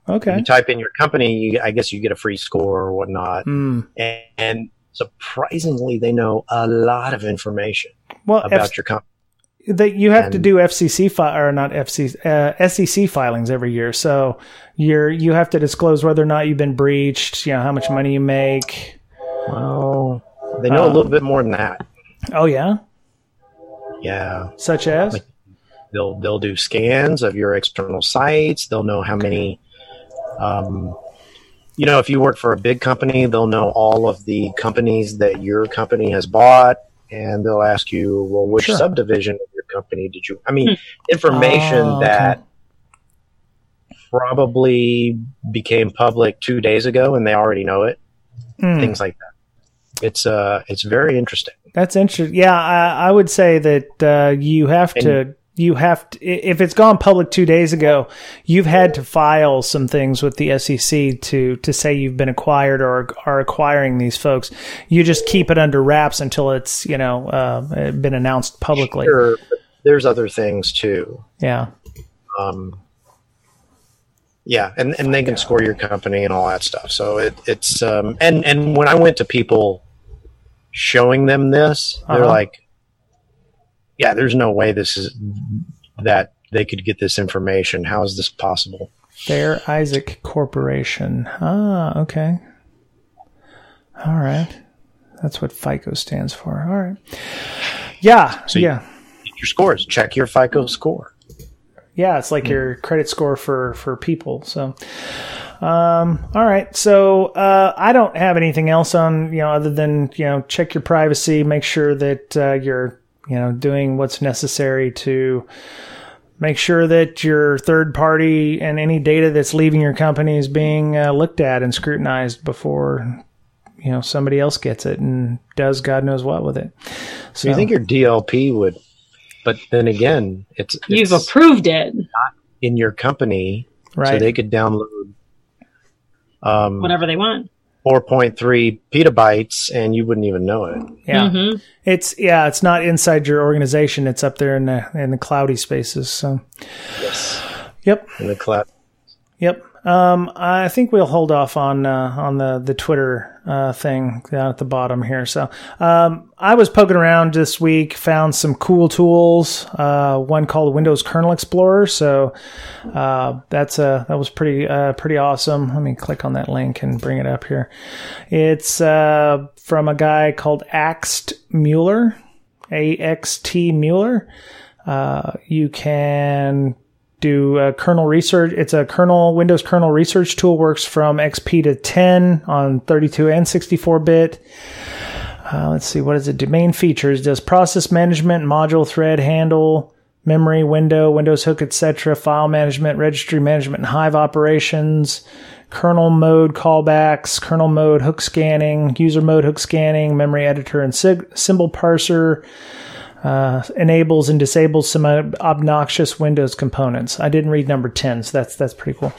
[SPEAKER 1] Okay.
[SPEAKER 3] You type in your company, I guess you get a free score or whatnot. And surprisingly, they know a lot of information about your company.
[SPEAKER 1] You have to do SEC filings every year. So you have to disclose whether or not you've been breached, how much money you make.
[SPEAKER 3] Well, they know a little bit more than that.
[SPEAKER 1] Oh, yeah?
[SPEAKER 3] Yeah.
[SPEAKER 1] Such as?
[SPEAKER 3] Like they'll do scans of your external sites. They'll know how many, if you work for a big company, they'll know all of the companies that your company has bought, and they'll ask you, well, which subdivision of your company did you, information that probably became public 2 days ago and they already know it. Things like that. It's very interesting.
[SPEAKER 1] That's interesting. Yeah, I would say that you have to, if it's gone public 2 days ago, you've had to file some things with the SEC to say you've been acquired or are acquiring these folks. You just keep it under wraps until it's, been announced publicly.
[SPEAKER 3] Sure, but there's other things too.
[SPEAKER 1] Yeah.
[SPEAKER 3] Yeah, and they can score your company and all that stuff. So it's and when I went to people showing them this, they're like, yeah, there's no way that they could get this information. How is this possible?
[SPEAKER 1] Fair Isaac Corporation. Okay. All right. That's what FICO stands for. All right. Yeah.
[SPEAKER 3] So your scores. Check your FICO score.
[SPEAKER 1] Yeah, it's like your credit score for people. So, all right. So, I don't have anything else on, other than, check your privacy, make sure that, you're, doing what's necessary to make sure that your third party and any data that's leaving your company is being looked at and scrutinized before, somebody else gets it and does God knows what with it. So
[SPEAKER 3] you think your DLP would, but then again,
[SPEAKER 2] you've approved it
[SPEAKER 3] not in your company,
[SPEAKER 1] right? So
[SPEAKER 3] they could download
[SPEAKER 2] whatever they want.
[SPEAKER 3] 4.3 petabytes, and you wouldn't even know it.
[SPEAKER 1] Yeah, it's not inside your organization. It's up there in the cloudy spaces. So,
[SPEAKER 3] yes,
[SPEAKER 1] yep,
[SPEAKER 3] in the cloud.
[SPEAKER 1] Yep. I think we'll hold off on the Twitter thing down at the bottom here. So I was poking around this week, found some cool tools. One called Windows Kernel Explorer. So that was pretty awesome. Let me click on that link and bring it up here. It's from a guy called Axt Mueller, AXT Mueller. You can do kernel research. It's a Windows kernel research tool. Works from XP to 10 on 32 and 64-bit. Let's see, what does it do? Main features: does process management, module thread handle, memory, Windows hook, etc., file management, registry management, and Hive operations, kernel mode callbacks, kernel mode hook scanning, user mode hook scanning, memory editor and symbol parser. Enables and disables some obnoxious Windows components. I didn't read number 10, so that's pretty cool.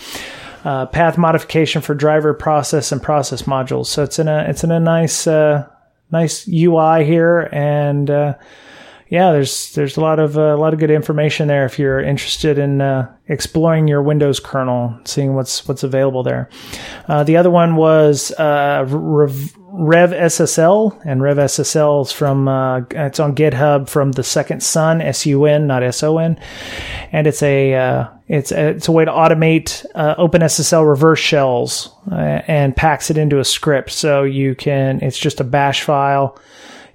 [SPEAKER 1] Path modification for driver, process, and process modules. So it's in a nice UI here, and there's a lot of good information there if you're interested in exploring your Windows kernel, seeing what's available there. The other one was RevSSL, and RevSSL is from it's on GitHub from the Second Sun, SUN, not SON, and it's a way to automate OpenSSL reverse shells and packs it into a script. So it's just a bash file.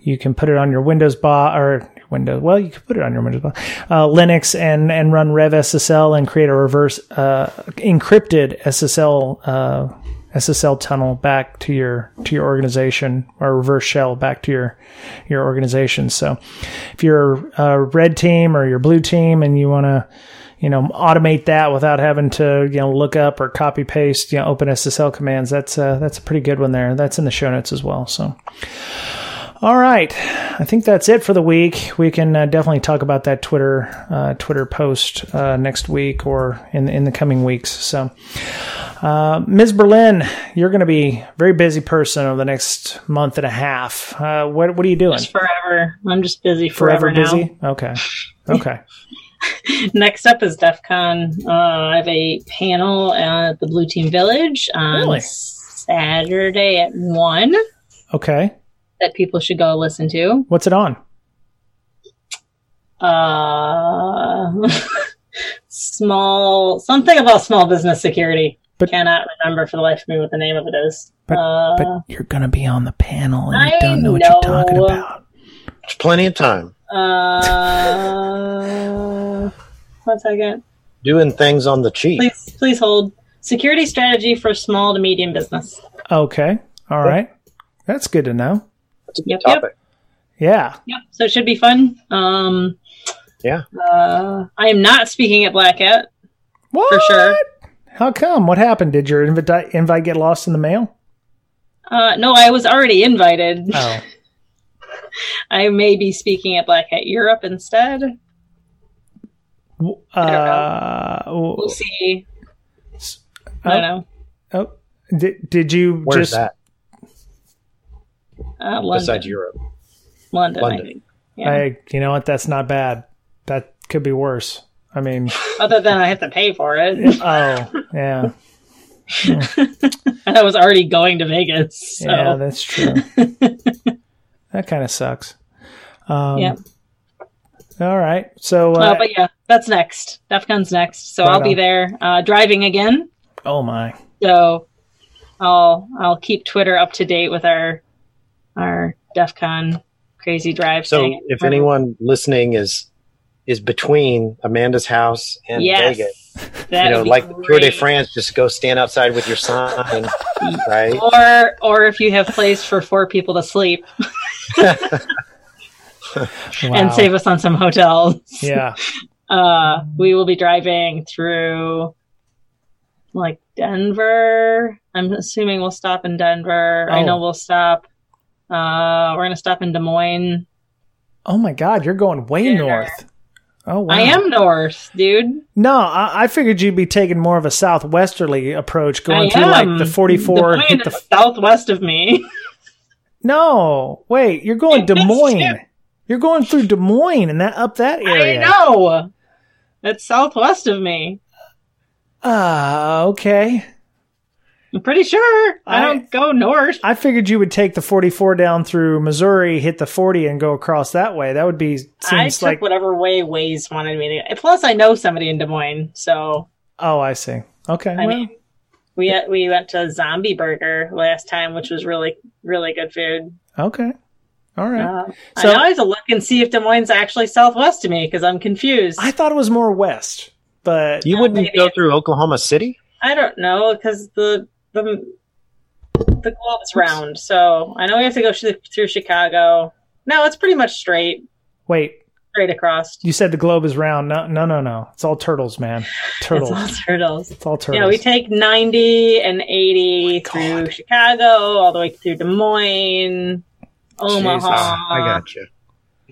[SPEAKER 1] You can put it on your Windows you can put it on your Windows Linux and run RevSSL and create a reverse encrypted SSL tunnel back to your organization, or reverse shell back to your organization. So if you're a red team or your blue team and you want to automate that without having to look up or copy paste OpenSSL commands, that's a pretty good one there. That's in the show notes as well. So. All right. I think that's it for the week. We can definitely talk about that Twitter post next week or in the coming weeks. So, Ms. Berlin, you're going to be a very busy person over the next month and a half. What are you doing?
[SPEAKER 2] Just forever. I'm just busy forever
[SPEAKER 1] busy?
[SPEAKER 2] now.
[SPEAKER 1] Okay.
[SPEAKER 2] Next up is DEF CON. I have a panel at the Blue Team Village on Saturday at 1.
[SPEAKER 1] Okay.
[SPEAKER 2] That people should go listen to.
[SPEAKER 1] What's it on?
[SPEAKER 2] Something about small business security. But cannot remember for the life of me what the name of it is.
[SPEAKER 1] But you're going to be on the panel and you don't know what you're talking about.
[SPEAKER 3] There's plenty of time.
[SPEAKER 2] 1 second.
[SPEAKER 3] Doing things on the cheap.
[SPEAKER 2] Please hold. Security strategy for small to medium business.
[SPEAKER 1] Okay. All right. That's good to know.
[SPEAKER 3] That's a good topic.
[SPEAKER 1] Yeah.
[SPEAKER 2] Yep. So it should be fun.
[SPEAKER 3] Yeah.
[SPEAKER 2] I am not speaking at Black Hat.
[SPEAKER 1] What?
[SPEAKER 2] For sure.
[SPEAKER 1] How come? What happened? Did your invite get lost in the mail?
[SPEAKER 2] No, I was already invited.
[SPEAKER 1] Oh.
[SPEAKER 2] I may be speaking at Black Hat Europe instead. I don't know. We'll see. I don't know.
[SPEAKER 1] Oh, did you
[SPEAKER 3] Where's
[SPEAKER 1] just...
[SPEAKER 3] that?
[SPEAKER 2] London.
[SPEAKER 3] Besides Europe.
[SPEAKER 2] London. I think. Yeah.
[SPEAKER 1] You know what? That's not bad. That could be worse. I mean...
[SPEAKER 2] Other than I have to pay for it.
[SPEAKER 1] Oh, yeah.
[SPEAKER 2] And I was already going to Vegas. So.
[SPEAKER 1] Yeah, that's true. That kind of sucks.
[SPEAKER 2] Yeah.
[SPEAKER 1] All right. So...
[SPEAKER 2] but yeah, that's next. DEF CON's next. So I'll be there driving again.
[SPEAKER 1] Oh, my.
[SPEAKER 2] So I'll keep Twitter up to date with our DEF CON crazy drive
[SPEAKER 3] So
[SPEAKER 2] thing.
[SPEAKER 3] if anyone listening is between Amanda's house and Vegas, like the Tour de France, just go stand outside with your sign, right?
[SPEAKER 2] Or if you have place for 4 people to sleep. And save us on some hotels.
[SPEAKER 1] Yeah.
[SPEAKER 2] We will be driving through like Denver. I'm assuming we'll stop in Denver. I know we'll stop. We're going to stop in Des Moines.
[SPEAKER 1] Oh my God, you're going way north. Oh, wow.
[SPEAKER 2] I am north, dude.
[SPEAKER 1] No, I figured you'd be taking more of a southwesterly approach, going through like the 44.
[SPEAKER 2] Des Moines is southwest of me.
[SPEAKER 1] No, wait, you're going Des Moines. You're going through Des Moines and up that area.
[SPEAKER 2] I know. That's southwest of me.
[SPEAKER 1] Okay.
[SPEAKER 2] I'm pretty sure. I don't go north.
[SPEAKER 1] I figured you would take the 44 down through Missouri, hit the 40, and go across that way. That would be...
[SPEAKER 2] I took whatever way Waze wanted me to... Plus, I know somebody in Des Moines, so...
[SPEAKER 1] Oh, I see. Okay.
[SPEAKER 2] I mean, we went to Zombie Burger last time, which was really, really good food.
[SPEAKER 1] Okay. All right.
[SPEAKER 2] So, I now have to look and see if Des Moines is actually southwest of me, because I'm confused.
[SPEAKER 1] I thought it was more west, but...
[SPEAKER 3] You wouldn't go through Oklahoma City?
[SPEAKER 2] I don't know, because the globe is round, so I know we have to go through Chicago. No, it's pretty much straight.
[SPEAKER 1] Wait.
[SPEAKER 2] Straight across.
[SPEAKER 1] You said the globe is round. No. It's all turtles, man. Turtles.
[SPEAKER 2] It's all turtles.
[SPEAKER 1] Yeah,
[SPEAKER 2] we take 90 and 80 through Chicago, all the way through Des Moines, Omaha.
[SPEAKER 3] Jesus, I got you.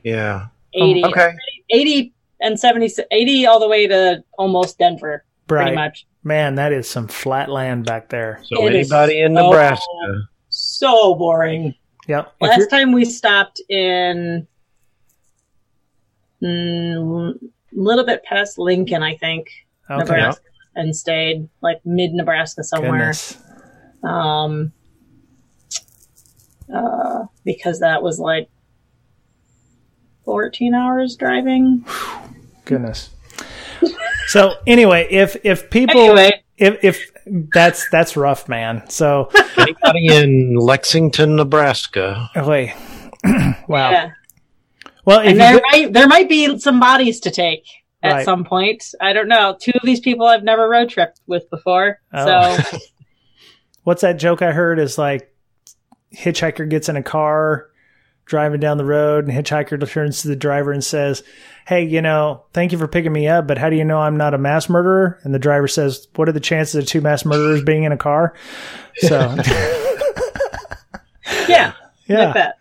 [SPEAKER 3] Yeah.
[SPEAKER 2] 80.
[SPEAKER 3] Okay.
[SPEAKER 2] 80 and 70, 80 all the way to almost Denver, pretty much.
[SPEAKER 1] Man, that is some flat land back there.
[SPEAKER 3] So anybody in Nebraska.
[SPEAKER 2] So boring.
[SPEAKER 1] Yep.
[SPEAKER 2] Last time we stopped in a little bit past Lincoln, I think, Nebraska, and stayed like mid-Nebraska somewhere. Because that was like 14 hours driving.
[SPEAKER 1] Goodness. So anyway, if people, if that's rough, man. So
[SPEAKER 3] anybody in Lexington, Nebraska.
[SPEAKER 1] Wait. Wow.
[SPEAKER 2] Yeah.
[SPEAKER 1] Well,
[SPEAKER 2] and there might be some bodies to take at some point. I don't know. 2 of these people I've never road tripped with before. So
[SPEAKER 1] what's that joke I heard is like hitchhiker gets in a car driving down the road and hitchhiker turns to the driver and says, "Hey, thank you for picking me up, but how do you know I'm not a mass murderer?" And the driver says, "What are the chances of 2 mass murderers being in a car?" So
[SPEAKER 2] yeah. Like that.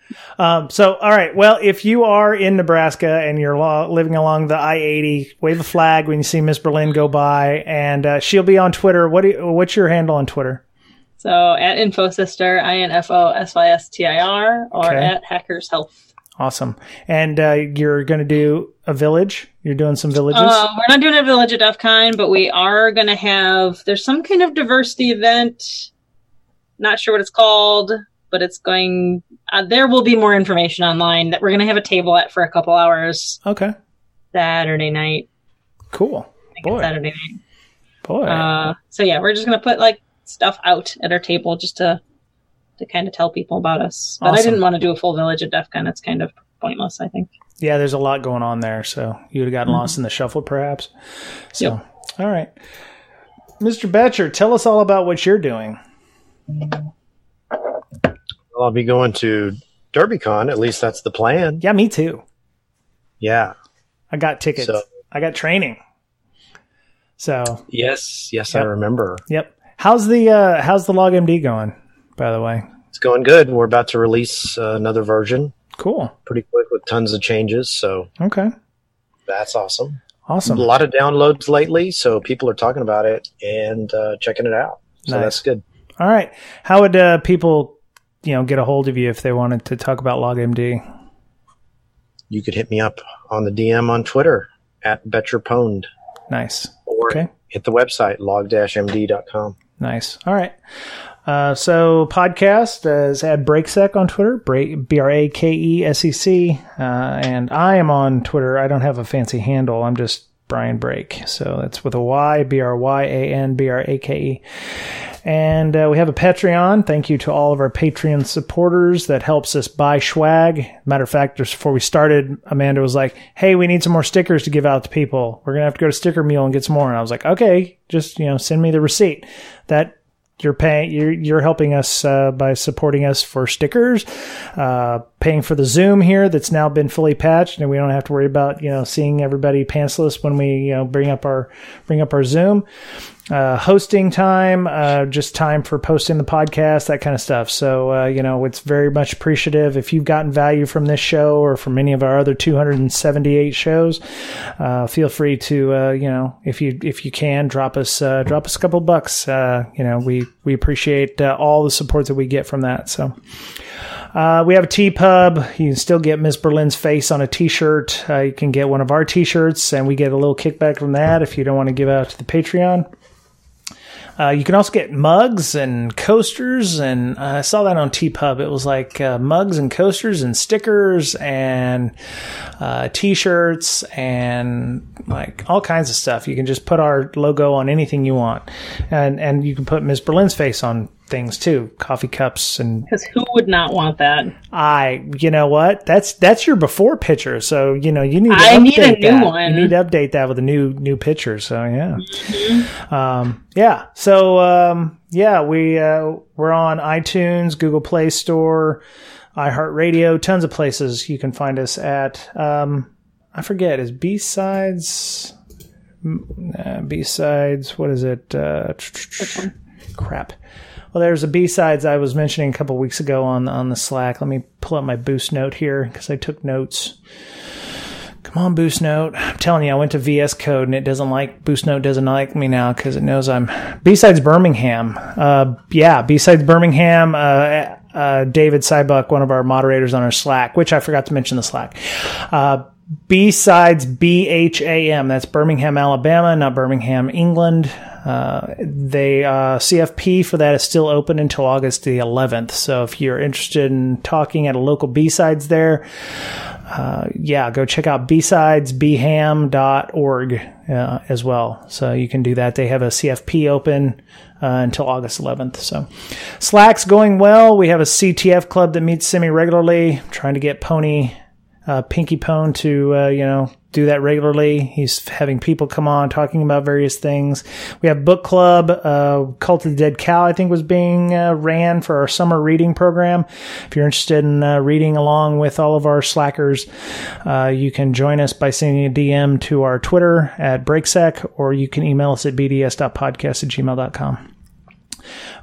[SPEAKER 1] So, all right. Well, if you are in Nebraska and you're living along the I-80, wave a flag when you see Miss Berlin go by, and she'll be on Twitter. What's your handle on Twitter?
[SPEAKER 2] So at InfoSister, INFOSYSTIR, or at Hackers Health.
[SPEAKER 1] Awesome. And you're going to do a village? You're doing some villages?
[SPEAKER 2] We're not doing a village at DEF CON, but we are going to have, there's some kind of diversity event. Not sure what it's called, but it's going, there will be more information online that we're going to have a table at for a couple hours.
[SPEAKER 1] Okay.
[SPEAKER 2] Saturday night.
[SPEAKER 1] Cool.
[SPEAKER 2] Saturday night.
[SPEAKER 1] Boy.
[SPEAKER 2] So yeah, we're just going to put like stuff out at our table just to kind of tell people about us. But I didn't want to do a full village at DEF CON. It's kind of pointless, I think.
[SPEAKER 1] Yeah, there's a lot going on there, so you would have gotten lost in the shuffle, perhaps. So, All right. Mr. Betcher, tell us all about what you're doing.
[SPEAKER 3] Well, I'll be going to DerbyCon. At least that's the plan.
[SPEAKER 1] Yeah, me too.
[SPEAKER 3] Yeah.
[SPEAKER 1] I got tickets. I got training. So
[SPEAKER 3] yes, I remember.
[SPEAKER 1] Yep. How's the LogMD going, by the way?
[SPEAKER 3] It's going good. We're about to release another version.
[SPEAKER 1] Cool.
[SPEAKER 3] Pretty quick with tons of changes. So
[SPEAKER 1] okay,
[SPEAKER 3] that's awesome.
[SPEAKER 1] Awesome.
[SPEAKER 3] A lot of downloads lately, so people are talking about it and checking it out. So that's good.
[SPEAKER 1] All right. How would people, get a hold of you if they wanted to talk about LogMD?
[SPEAKER 3] You could hit me up on the DM on Twitter @BetcherPwned.
[SPEAKER 1] Nice.
[SPEAKER 3] Or hit the website log-md.com.
[SPEAKER 1] Nice. All right. So podcast is at Brakesec on Twitter, Brakesec, and I am on Twitter. I don't have a fancy handle. I'm just Brian Brake. So that's with a Y, BryanBrake. And we have a Patreon. Thank you to all of our Patreon supporters that helps us buy swag. Matter of fact, just before we started, Amanda was like, hey, we need some more stickers to give out to people. We're going to have to go to Sticker Mule and get some more. And I was like, okay, just, send me the receipt. That you're helping us by supporting us for stickers, paying for the Zoom here that's now been fully patched, and we don't have to worry about seeing everybody pantsless when we bring up our Zoom. Hosting time, just time for posting the podcast, that kind of stuff. So, it's very much appreciative. If you've gotten value from this show or from any of our other 278 shows, feel free to, if you can, drop us a couple bucks. We appreciate all the support that we get from that. So, we have a TeePub. You can still get Ms. Berlin's face on a t-shirt. You can get one of our t-shirts, and we get a little kickback from that if you don't want to give out to the Patreon. You can also get mugs and coasters, and I saw that on TeePub. It was like mugs and coasters and stickers and T-shirts and like all kinds of stuff. You can just put our logo on anything you want, and you can put Ms. Berlin's face on things too, coffee cups, and
[SPEAKER 2] because who would not want that?
[SPEAKER 1] You know what? That's your before picture, so you need to
[SPEAKER 2] I
[SPEAKER 1] update
[SPEAKER 2] need a new
[SPEAKER 1] that.
[SPEAKER 2] one.
[SPEAKER 1] You need to update that with a new picture. So yeah,
[SPEAKER 2] mm-hmm.
[SPEAKER 1] So we're on iTunes, Google Play Store, iHeartRadio, tons of places you can find us at. I forget, is B-Sides. What is it? Crap. Well, there's a B-Sides I was mentioning a couple weeks ago on the Slack. Let me pull up my Boost Note here because I took notes. Come on, Boost Note. I'm telling you, I went to VS Code and Boost Note doesn't like me now because it knows I'm B-Sides Birmingham. B-Sides Birmingham. David Sybuck, one of our moderators on our Slack, which I forgot to mention the Slack. B-Sides BHAM. That's Birmingham, Alabama, not Birmingham, England. CFP for that is still open until August the 11th. So if you're interested in talking at a local B-Sides there, go check out bsidesbham.org as well. So you can do that. They have a CFP open until August 11th. So Slack's going well. We have a CTF club that meets semi-regularly. Trying to get Pinky Pone to, do that regularly. He's having people come on talking about various things. We have book club. Cult of the Dead Cow, I think, was being ran for our summer reading program. If you're interested in reading along with all of our Slackers, you can join us by sending a DM to our Twitter at Brakesec, or you can email us at bds.podcast@gmail.com.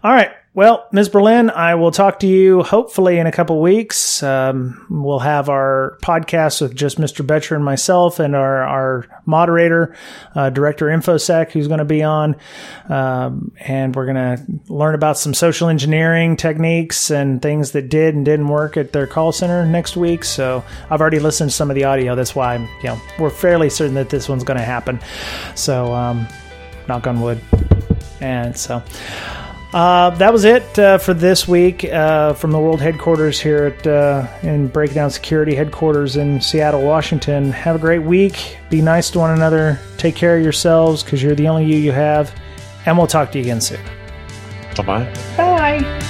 [SPEAKER 1] All right. Well, Ms. Berlin, I will talk to you hopefully in a couple weeks. We'll have our podcast with just Mr. Betcher and myself and our moderator, Director InfoSec, who's going to be on. And we're going to learn about some social engineering techniques and things that did and didn't work at their call center next week. So I've already listened to some of the audio. That's why we're fairly certain that this one's going to happen. So knock on wood. And so... that was it for this week from the world headquarters here in Breakdown Security headquarters in Seattle, Washington. Have a great week. Be nice to one another. Take care of yourselves because you're the only you have. And we'll talk to you again soon.
[SPEAKER 3] Bye-bye.
[SPEAKER 2] Bye.